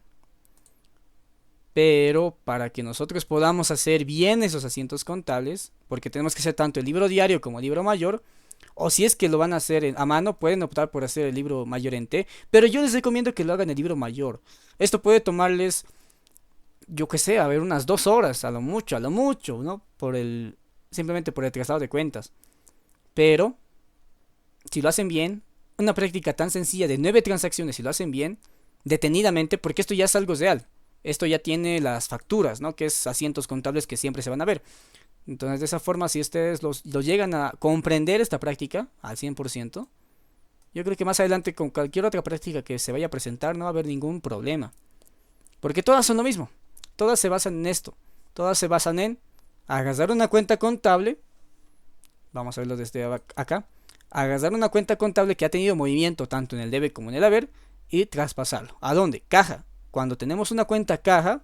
Pero para que nosotros podamos hacer bien esos asientos contables, porque tenemos que hacer tanto el libro diario como el libro mayor, o si es que lo van a hacer a mano, pueden optar por hacer el libro mayor en T, pero yo les recomiendo que lo hagan el libro mayor. Esto puede tomarles, yo que sé, a ver, unas 2 horas, a lo mucho, ¿no? Simplemente por el traslado de cuentas. Pero, si lo hacen bien, una práctica tan sencilla de 9 transacciones, si lo hacen bien, detenidamente, porque esto ya es algo real. Esto ya tiene las facturas, ¿no? Que es asientos contables que siempre se van a ver. Entonces, de esa forma, si ustedes lo llegan a comprender esta práctica al 100%, yo creo que más adelante con cualquier otra práctica que se vaya a presentar no va a haber ningún problema. Porque todas son lo mismo. Todas se basan en esto. Todas se basan en agarrar una cuenta contable. Vamos a verlo desde acá. Agarrar una cuenta contable que ha tenido movimiento tanto en el debe como en el haber y traspasarlo. ¿A dónde? Caja. Cuando tenemos una cuenta caja,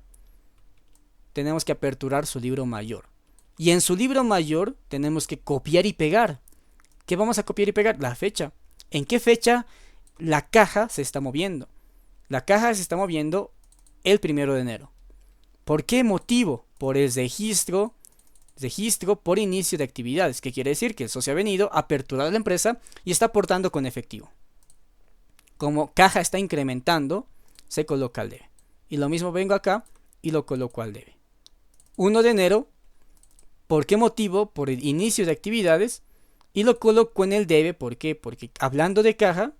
tenemos que aperturar su libro mayor. Y en su libro mayor tenemos que copiar y pegar. ¿Qué vamos a copiar y pegar? La fecha. ¿En qué fecha la caja se está moviendo? La caja se está moviendo el 1 de enero. ¿Por qué motivo? Por el registro por inicio de actividades. ¿Qué quiere decir? Que el socio ha venido, ha aperturado la empresa y está aportando con efectivo. Como caja está incrementando, se coloca al debe. Y lo mismo vengo acá y lo coloco al debe. 1 de enero. ¿Por qué motivo? Por el inicio de actividades. Y lo coloco en el debe. ¿Por qué? Porque hablando de caja,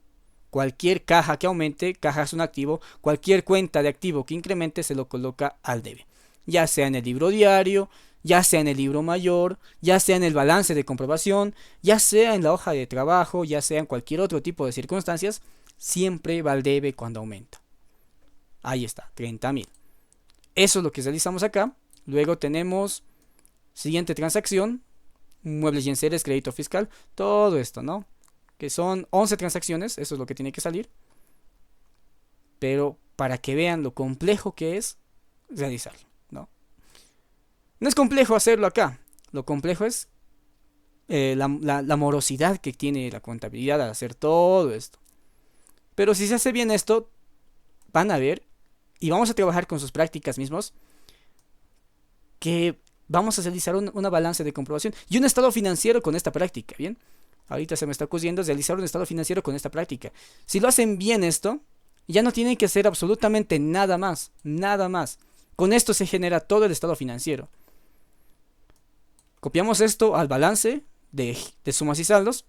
cualquier caja que aumente, caja es un activo, cualquier cuenta de activo que incremente se lo coloca al debe. Ya sea en el libro diario, ya sea en el libro mayor, ya sea en el balance de comprobación, ya sea en la hoja de trabajo, ya sea en cualquier otro tipo de circunstancias, siempre va al debe cuando aumenta. Ahí está, 30.000. Eso es lo que realizamos acá. Luego tenemos siguiente transacción, muebles y enseres, crédito fiscal, todo esto, ¿no? Que son 11 transacciones, eso es lo que tiene que salir. Pero para que vean lo complejo que es realizarlo, ¿no? No es complejo hacerlo acá, lo complejo es la morosidad que tiene la contabilidad al hacer todo esto. Pero si se hace bien esto, van a ver, y vamos a trabajar con sus prácticas mismos, que vamos a realizar una balance de comprobación y un estado financiero con esta práctica, ¿bien? Ahorita se me está ocurriendo realizar un estado financiero con esta práctica. Si lo hacen bien esto, ya no tienen que hacer absolutamente nada más, nada más. Con esto se genera todo el estado financiero. Copiamos esto al balance de sumas y saldos.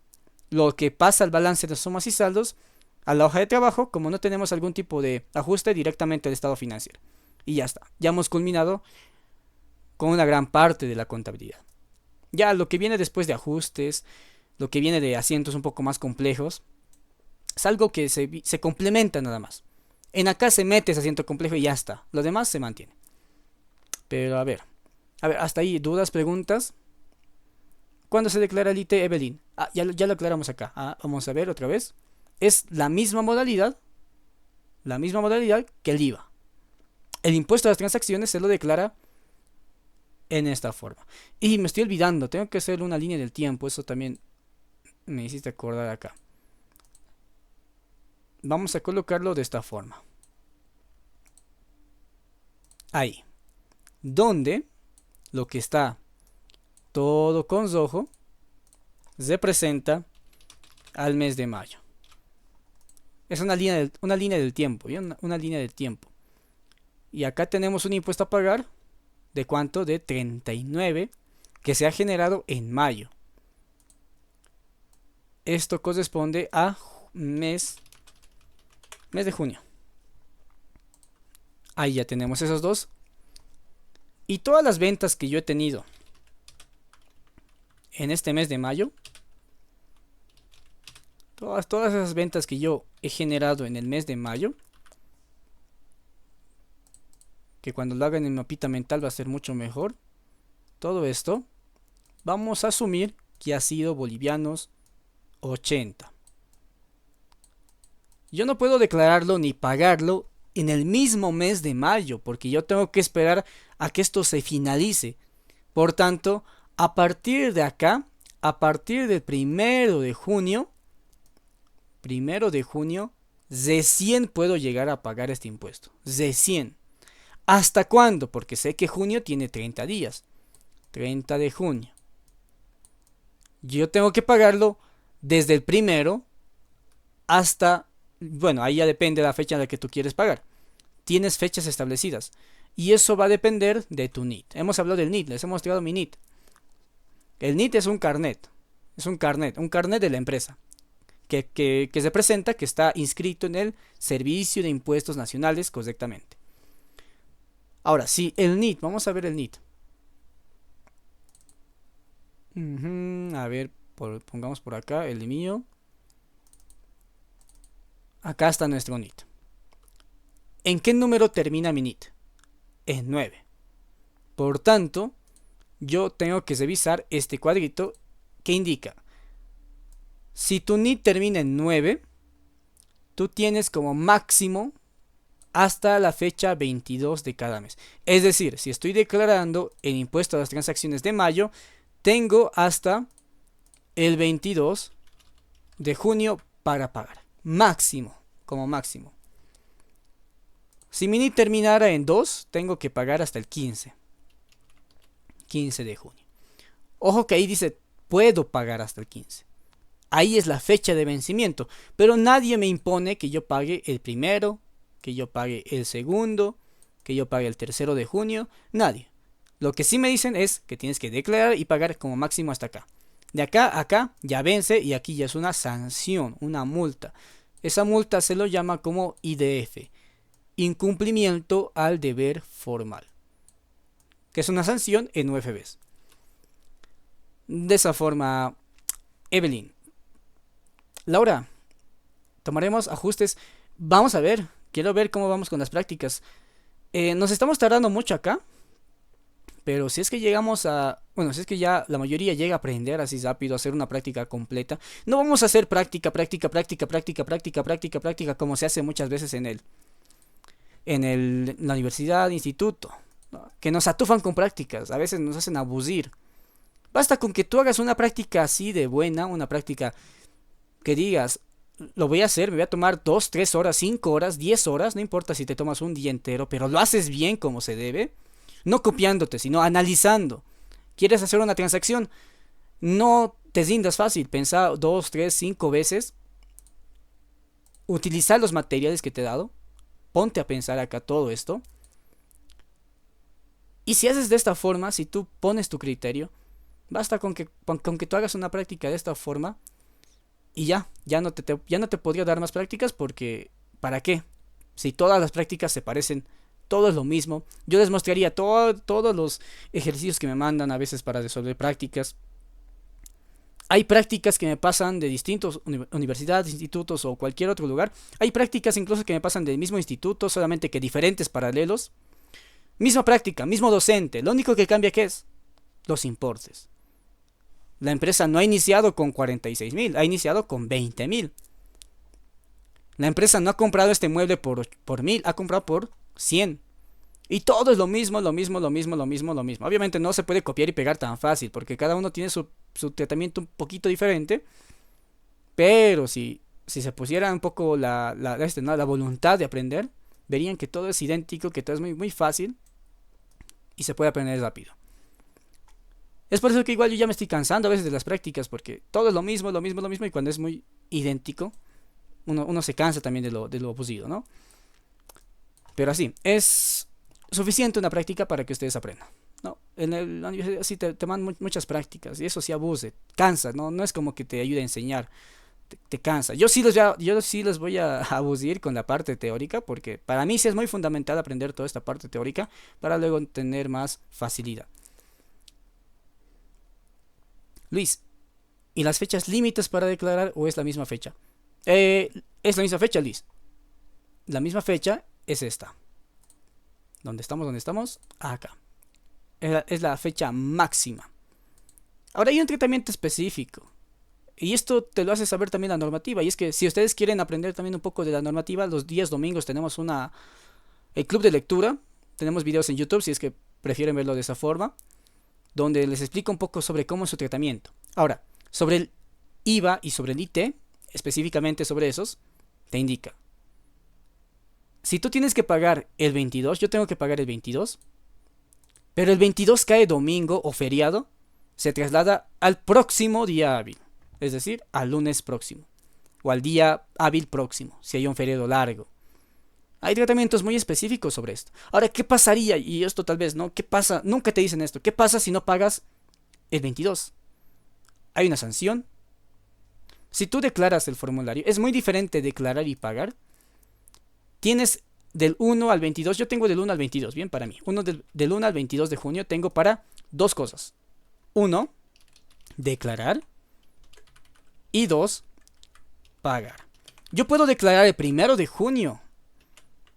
Lo que pasa al balance de sumas y saldos a la hoja de trabajo, como no tenemos algún tipo de ajuste, directamente al estado financiero. Y ya está. Ya hemos culminado con una gran parte de la contabilidad. Ya lo que viene después de ajustes, lo que viene de asientos un poco más complejos, es algo que se complementa nada más. En acá se mete ese asiento complejo y ya está. Lo demás se mantiene. Pero a ver, hasta ahí, dudas, preguntas. ¿Cuándo se declara el IT, Evelyn? Ya lo aclaramos acá. Vamos a ver otra vez. Es la misma modalidad que el IVA. El impuesto a las transacciones se lo declara en esta forma. Y me estoy olvidando, tengo que hacer una línea del tiempo, eso también Me hiciste acordar acá. Vamos a colocarlo de esta forma. Ahí. Donde lo que está todo con rojo representa al mes de mayo. Es una línea del tiempo. Una línea del tiempo. Y acá tenemos un impuesto a pagar. ¿De cuánto? De 39 que se ha generado en mayo. Esto corresponde a mes de junio. Ahí ya tenemos esos dos. Y todas las ventas que yo he tenido en este mes de mayo, todas esas ventas que yo he generado en el mes de mayo, que cuando lo haga en el mapita mental va a ser mucho mejor. Todo esto vamos a asumir que ha sido bolivianos 80. Yo no puedo declararlo ni pagarlo en el mismo mes de mayo, porque yo tengo que esperar a que esto se finalice. Por tanto, a partir de acá, a partir del 1 de junio, recién puedo llegar a pagar este impuesto. Recién. ¿Hasta cuándo? Porque sé que junio tiene 30 días. 30 de junio. Yo tengo que pagarlo desde el 1 hasta... Bueno, ahí ya depende de la fecha en la que tú quieres pagar. Tienes fechas establecidas. Y eso va a depender de tu NIT. Hemos hablado del NIT, les he mostrado mi NIT. El NIT es un carnet. Es un carnet de la empresa. Que representa que está inscrito en el Servicio de Impuestos Nacionales correctamente. Ahora, sí, el NIT. Vamos a ver el NIT. A ver, pongamos por acá el mío. Acá está nuestro NIT. ¿En qué número termina mi NIT? En 9. Por tanto, yo tengo que revisar este cuadrito que indica: si tu NIT termina en 9, tú tienes como máximo hasta la fecha 22 de cada mes. Es decir, si estoy declarando el impuesto a las transacciones de mayo, tengo hasta el 22 de junio para pagar. Máximo, como máximo. Si mi NIT terminara en 2, tengo que pagar hasta el 15 de junio. Ojo que ahí dice, puedo pagar hasta el 15. Ahí es la fecha de vencimiento. Pero nadie me impone que yo pague el 1, que yo pague el 2, que yo pague el 3 de junio. Nadie. Lo que sí me dicen es que tienes que declarar y pagar como máximo hasta acá. De acá a acá ya vence y aquí ya es una sanción, una multa. Esa multa se lo llama como IDF. Incumplimiento al deber formal. Que es una sanción en UFBs. De esa forma, Evelyn. Laura, tomaremos ajustes. Vamos a ver. Quiero ver cómo vamos con las prácticas. Nos estamos tardando mucho acá. Pero si es que llegamos a... Bueno, si es que ya la mayoría llega a aprender así rápido, a hacer una práctica completa. No vamos a hacer práctica como se hace muchas veces en la universidad, instituto, ¿no? Que nos atufan con prácticas, a veces nos hacen abusir. Basta con que tú hagas una práctica así de buena, una práctica que digas, lo voy a hacer, me voy a tomar 2, 3 horas, 5 horas, 10 horas, no importa si te tomas un día entero, pero lo haces bien como se debe, no copiándote, sino analizando. ¿Quieres hacer una transacción? No te rindas fácil, pensá 2, 3, 5 veces, utilizar los materiales que te he dado. Ponte a pensar acá todo esto. Y si haces de esta forma, si tú pones tu criterio, basta con que tú hagas una práctica de esta forma. Y ya no te podría dar más prácticas porque ¿para qué? Si todas las prácticas se parecen, todo es lo mismo. Yo les mostraría todos los ejercicios que me mandan a veces para resolver prácticas. Hay prácticas que me pasan de distintos universidades, institutos o cualquier otro lugar. Hay prácticas incluso que me pasan del mismo instituto, solamente que diferentes paralelos. Misma práctica, mismo docente. Lo único que cambia, ¿qué es? Los importes. La empresa no ha iniciado con 46.000, ha iniciado con 20.000. La empresa no ha comprado este mueble por 1.000, ha comprado por 100. Y todo es lo mismo. Obviamente no se puede copiar y pegar tan fácil, porque cada uno tiene su tratamiento un poquito diferente. Pero si se pusiera un poco ¿no? la voluntad de aprender, verían que todo es idéntico, que todo es muy fácil y se puede aprender rápido. Es por eso que igual yo ya me estoy cansando a veces de las prácticas, porque todo es lo mismo, lo mismo, lo mismo, y cuando es muy idéntico, uno se cansa también de lo abusivo, ¿no? Pero así, es suficiente una práctica para que ustedes aprendan, ¿no? La universidad sí te mandan muchas prácticas, y eso sí abuse, cansa, ¿no? No es como que te ayude a enseñar, te cansa. Yo sí les voy a abusir con la parte teórica, porque para mí sí es muy fundamental aprender toda esta parte teórica, para luego tener más facilidad. Luis, ¿y las fechas límites para declarar o es la misma fecha? Es la misma fecha, Luis. La misma fecha es esta. ¿Dónde estamos? ¿Dónde estamos? Acá. Es la fecha máxima. Ahora hay un tratamiento específico. Y esto te lo hace saber también la normativa. Y es que si ustedes quieren aprender también un poco de la normativa, los días domingos tenemos el club de lectura. Tenemos videos en YouTube si es que prefieren verlo de esa forma, donde les explico un poco sobre cómo es su tratamiento. Ahora, sobre el IVA y sobre el IT, específicamente sobre esos, te indica. Si tú tienes que pagar el 22, yo tengo que pagar el 22, pero el 22 cae domingo o feriado, se traslada al próximo día hábil, es decir, al lunes próximo, o al día hábil próximo, si hay un feriado largo. Hay tratamientos muy específicos sobre esto. Ahora, ¿qué pasaría? Y esto tal vez, ¿no? ¿Qué pasa? Nunca te dicen esto. ¿Qué pasa si no pagas el 22? Hay una sanción. Si tú declaras el formulario, es muy diferente declarar y pagar. Tienes del 1 al 22, yo tengo del 1 al 22, bien para mí. Del 1 al 22 de junio tengo para dos cosas. Uno, declarar. Y dos, pagar. Yo puedo declarar el 1 de junio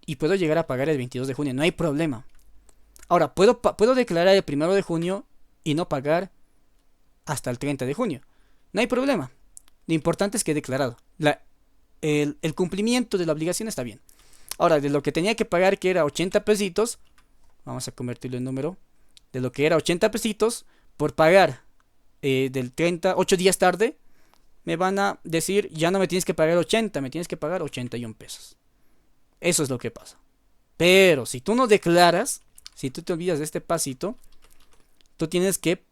y puedo llegar a pagar el 22 de junio, no hay problema. Ahora, puedo declarar el 1 de junio y no pagar hasta el 30 de junio. No hay problema. Lo importante es que he declarado. El cumplimiento de la obligación está bien. Ahora, de lo que tenía que pagar, que era 80 pesitos, vamos a convertirlo en número, de lo que era 80 pesitos, por pagar del 30, 8 días tarde, me van a decir, ya no me tienes que pagar 80, me tienes que pagar 81 pesos. Eso es lo que pasa. Pero si tú no declaras, si tú te olvidas de este pasito, tú tienes que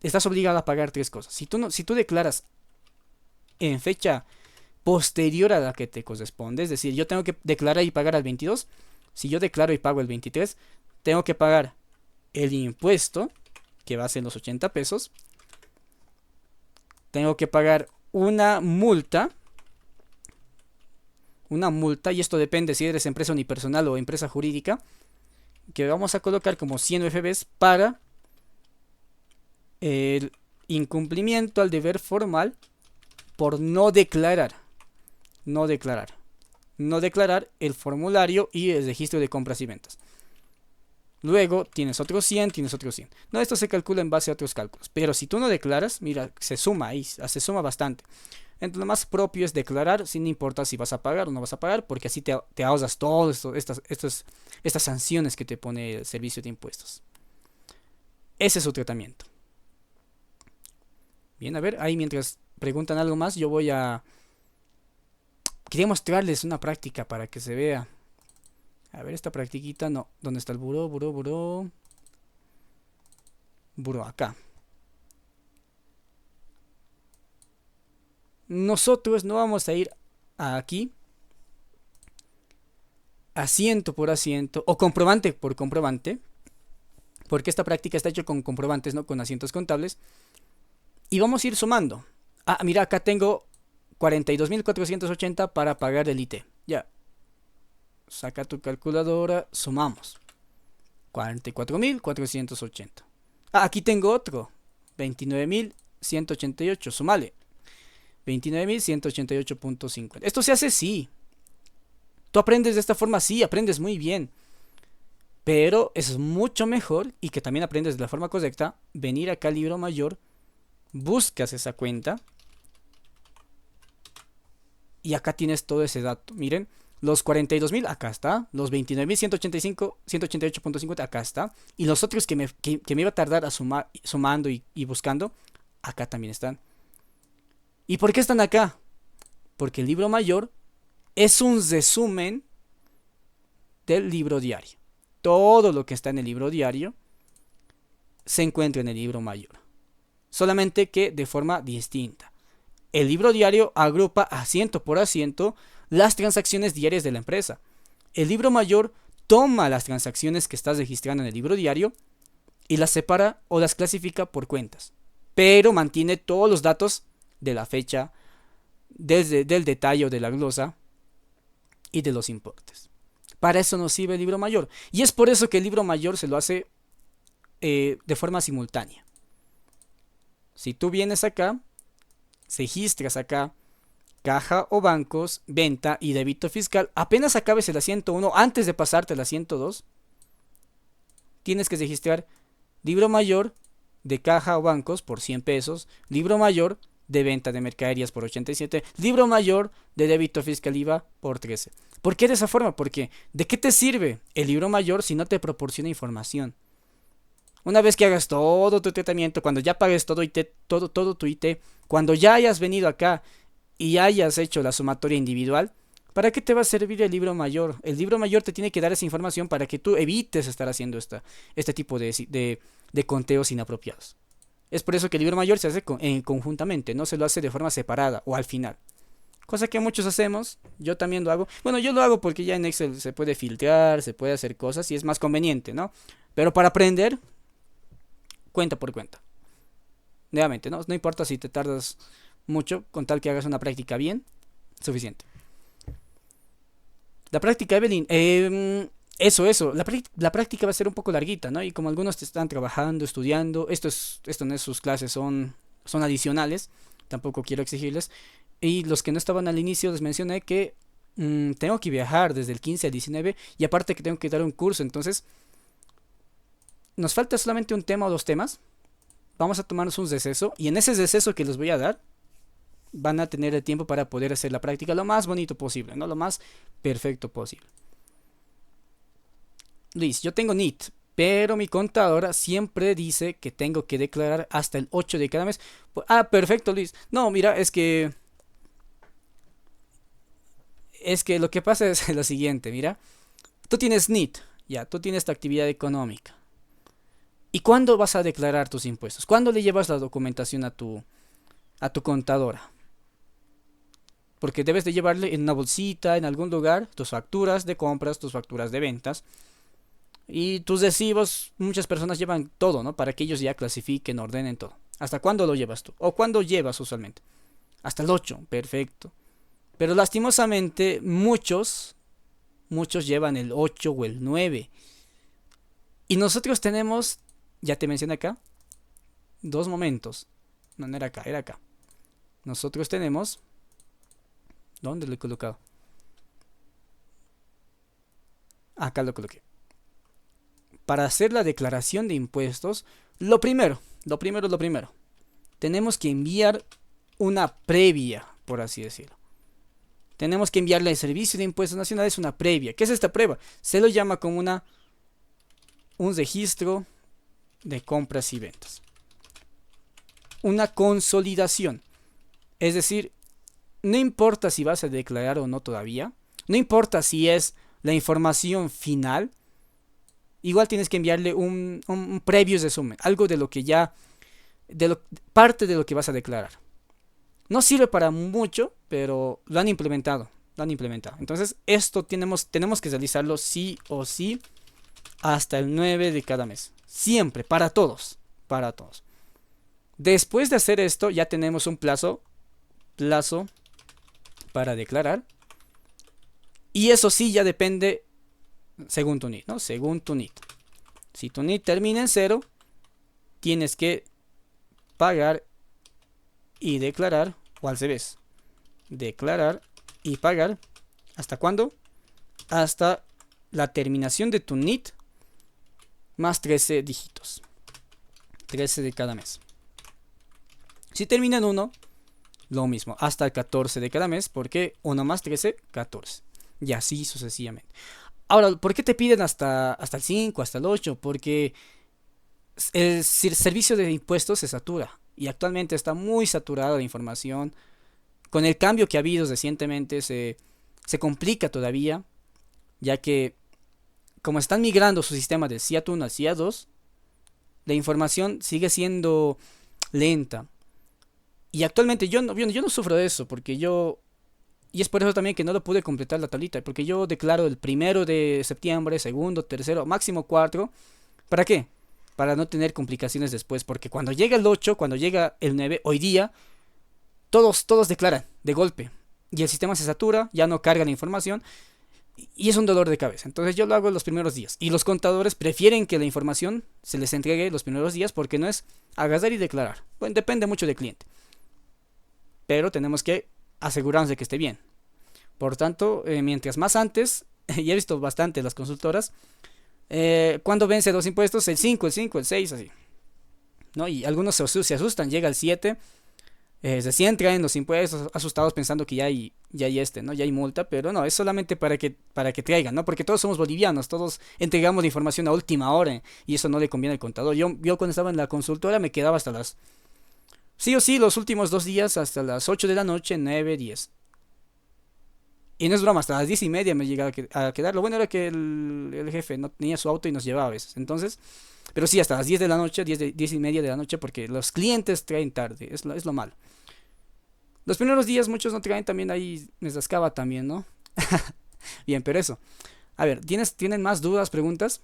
estás obligado a pagar tres cosas. Si tú declaras en fecha posterior a la que te corresponde, es decir, yo tengo que declarar y pagar al 22. Si yo declaro y pago el 23, tengo que pagar el impuesto, que va a ser los 80 pesos. Tengo que pagar una multa, y esto depende si eres empresa unipersonal o empresa jurídica, que vamos a colocar como 100 UFBs para el incumplimiento al deber formal por no declarar el formulario y el registro de compras y ventas. Luego tienes otros 100, No, esto se calcula en base a otros cálculos. Pero si tú no declaras, mira, se suma ahí, se suma bastante. Entonces lo más propio es declarar, sin importar si vas a pagar o no vas a pagar, porque así te ahorras todas estas sanciones que te pone el servicio de impuestos. Ese es su tratamiento. Bien, a ver, ahí mientras preguntan algo más, yo quería mostrarles una práctica para que se vea. A ver, esta practiquita, no. ¿Dónde está el buró? Buró, acá. Nosotros no vamos a ir aquí, asiento por asiento, o comprobante por comprobante, porque esta práctica está hecha con comprobantes, no con asientos contables. Y vamos a ir sumando. Ah, mira, acá tengo 42.480 para pagar el IT. Ya. Saca tu calculadora, sumamos. 44.480. Ah, aquí tengo otro. 29.188. Sumale. 29.188.50. Esto se hace sí. Tú aprendes de esta forma, sí, aprendes muy bien. Pero es mucho mejor, y que también aprendes de la forma correcta, venir acá al libro mayor, buscas esa cuenta, y acá tienes todo ese dato. Miren, los 42.000, acá está. Los 29.188.50, acá está. Y los otros que me iba a tardar a sumando y buscando, acá también están. ¿Y por qué están acá? Porque el libro mayor es un resumen del libro diario. Todo lo que está en el libro diario se encuentra en el libro mayor, solamente que de forma distinta. El libro diario agrupa asiento por asiento las transacciones diarias de la empresa. El libro mayor toma las transacciones que estás registrando en el libro diario y las separa o las clasifica por cuentas, pero mantiene todos los datos de la fecha, desde del detalle de la glosa y de los importes. Para eso nos sirve el libro mayor. Y es por eso que el libro mayor se lo hace de forma simultánea. Si tú vienes acá, registras acá caja o bancos, venta y débito fiscal, apenas acabes el asiento 1, antes de pasarte al asiento 2, tienes que registrar libro mayor de caja o bancos por 100 pesos, libro mayor de venta de mercaderías por 87, libro mayor de débito fiscal IVA por 13. ¿Por qué de esa forma? Porque ¿de qué te sirve el libro mayor si no te proporciona información? Una vez que hagas todo tu tratamiento, cuando ya pagues todo tu IT, cuando ya hayas venido acá y hayas hecho la sumatoria individual, ¿para qué te va a servir el libro mayor? El libro mayor te tiene que dar esa información para que tú evites estar haciendo este tipo de conteos inapropiados. Es por eso que el libro mayor se hace conjuntamente, no se lo hace de forma separada o al final. Cosa que muchos hacemos, yo también lo hago. Bueno, yo lo hago porque ya en Excel se puede filtrar, se puede hacer cosas y es más conveniente, ¿no? Pero para aprender, cuenta por cuenta. Nuevamente, ¿no? No importa si te tardas mucho, con tal que hagas una práctica bien, suficiente. La práctica, Evelyn, la práctica va a ser un poco larguita, ¿no? Y como algunos te están trabajando, estudiando, esto no es sus clases, son adicionales, tampoco quiero exigirles. Y los que no estaban al inicio les mencioné que tengo que viajar desde el 15 al 19 y aparte que tengo que dar un curso, entonces nos falta solamente un tema o dos temas. Vamos a tomarnos un receso y en ese receso que les voy a dar van a tener el tiempo para poder hacer la práctica lo más bonito posible, ¿no? Lo más perfecto posible. Luis, yo tengo NIT, pero mi contadora siempre dice que tengo que declarar hasta el 8 de cada mes. Perfecto, Luis. No, mira, es que lo que pasa es lo siguiente, mira. Tú tienes NIT, ya, tú tienes tu actividad económica. ¿Y cuándo vas a declarar tus impuestos? ¿Cuándo le llevas la documentación a tu contadora? Porque debes de llevarle en una bolsita, en algún lugar, tus facturas de compras, tus facturas de ventas y tus recibos. Muchas personas llevan todo, ¿no? Para que ellos ya clasifiquen, ordenen todo. ¿Hasta cuándo lo llevas tú? ¿O cuándo llevas usualmente? Hasta el 8, perfecto. Pero lastimosamente muchos llevan el 8 o el 9. Y nosotros tenemos, ya te mencioné acá, dos momentos. No, no era acá, era acá. Nosotros tenemos, ¿dónde lo he colocado? Acá lo coloqué. Para hacer la declaración de impuestos, lo primero, tenemos que enviar una previa, por así decirlo. Tenemos que enviarle al Servicio de Impuestos Nacionales una previa. ¿Qué es esta prueba? Se lo llama como un registro de compras y ventas. Una consolidación. Es decir, no importa si vas a declarar o no todavía, no importa si es la información final, igual tienes que enviarle un previo resumen, algo de lo que ya, parte de lo que vas a declarar. No sirve para mucho, pero lo han implementado, Entonces, esto tenemos que realizarlo sí o sí hasta el 9 de cada mes. Siempre, para todos, para todos. Después de hacer esto, ya tenemos un plazo para declarar. Y eso sí ya depende según tu NIT, ¿no? Según tu NIT. Si tu NIT termina en 0, tienes que pagar y declarar, o al revés, declarar y pagar. ¿Hasta cuándo? Hasta la terminación de tu NIT más 13 dígitos. 13 de cada mes. Si termina en 1, lo mismo, hasta el 14 de cada mes, porque 1 más 13, 14. Y así sucesivamente. Ahora, ¿por qué te piden hasta el 5, hasta el 8? Porque el servicio de impuestos se satura. Y actualmente está muy saturada de información. Con el cambio que ha habido recientemente se complica todavía, ya que como están migrando su sistema del SIAT 1 al SIAT 2, la información sigue siendo lenta. Y actualmente yo no sufro de eso, porque yo... Y es por eso también que no lo pude completar la tablita, porque yo declaro el 1 de septiembre, segundo, tercero, máximo cuatro. ¿Para qué? Para no tener complicaciones después, porque cuando llega el 8, cuando llega el 9, hoy día, todos declaran de golpe. Y el sistema se satura, ya no carga la información, y es un dolor de cabeza. Entonces yo lo hago los primeros días. Y los contadores prefieren que la información se les entregue los primeros días porque no es agarrar y declarar. Bueno, depende mucho del cliente. Pero tenemos que asegurarnos de que esté bien. Por tanto, mientras más antes, y he visto bastante las consultoras, cuando vence los impuestos, el 6 así. ¿No? Y algunos se asustan, llega el 7, recién traen los impuestos asustados pensando que ya hay ¿no? Ya hay multa, pero no, es solamente para que traigan, ¿no? Porque todos somos bolivianos, todos entregamos la información a última hora y eso no le conviene al contador. Yo cuando estaba en la consultora me quedaba hasta las, sí o sí, los últimos 2 días hasta las 8 de la noche, 9 10. Y no es broma, hasta las 10:30 me llegaba a quedar. Lo bueno era que el jefe no tenía su auto y nos llevaba a veces. Entonces, pero sí, hasta las 10 de la noche, 10:30 de la noche, porque los clientes traen tarde, es lo malo. Los primeros días muchos no traen también ahí, me rascaba también, ¿no? Bien, pero eso. A ver, ¿tienen más dudas, preguntas?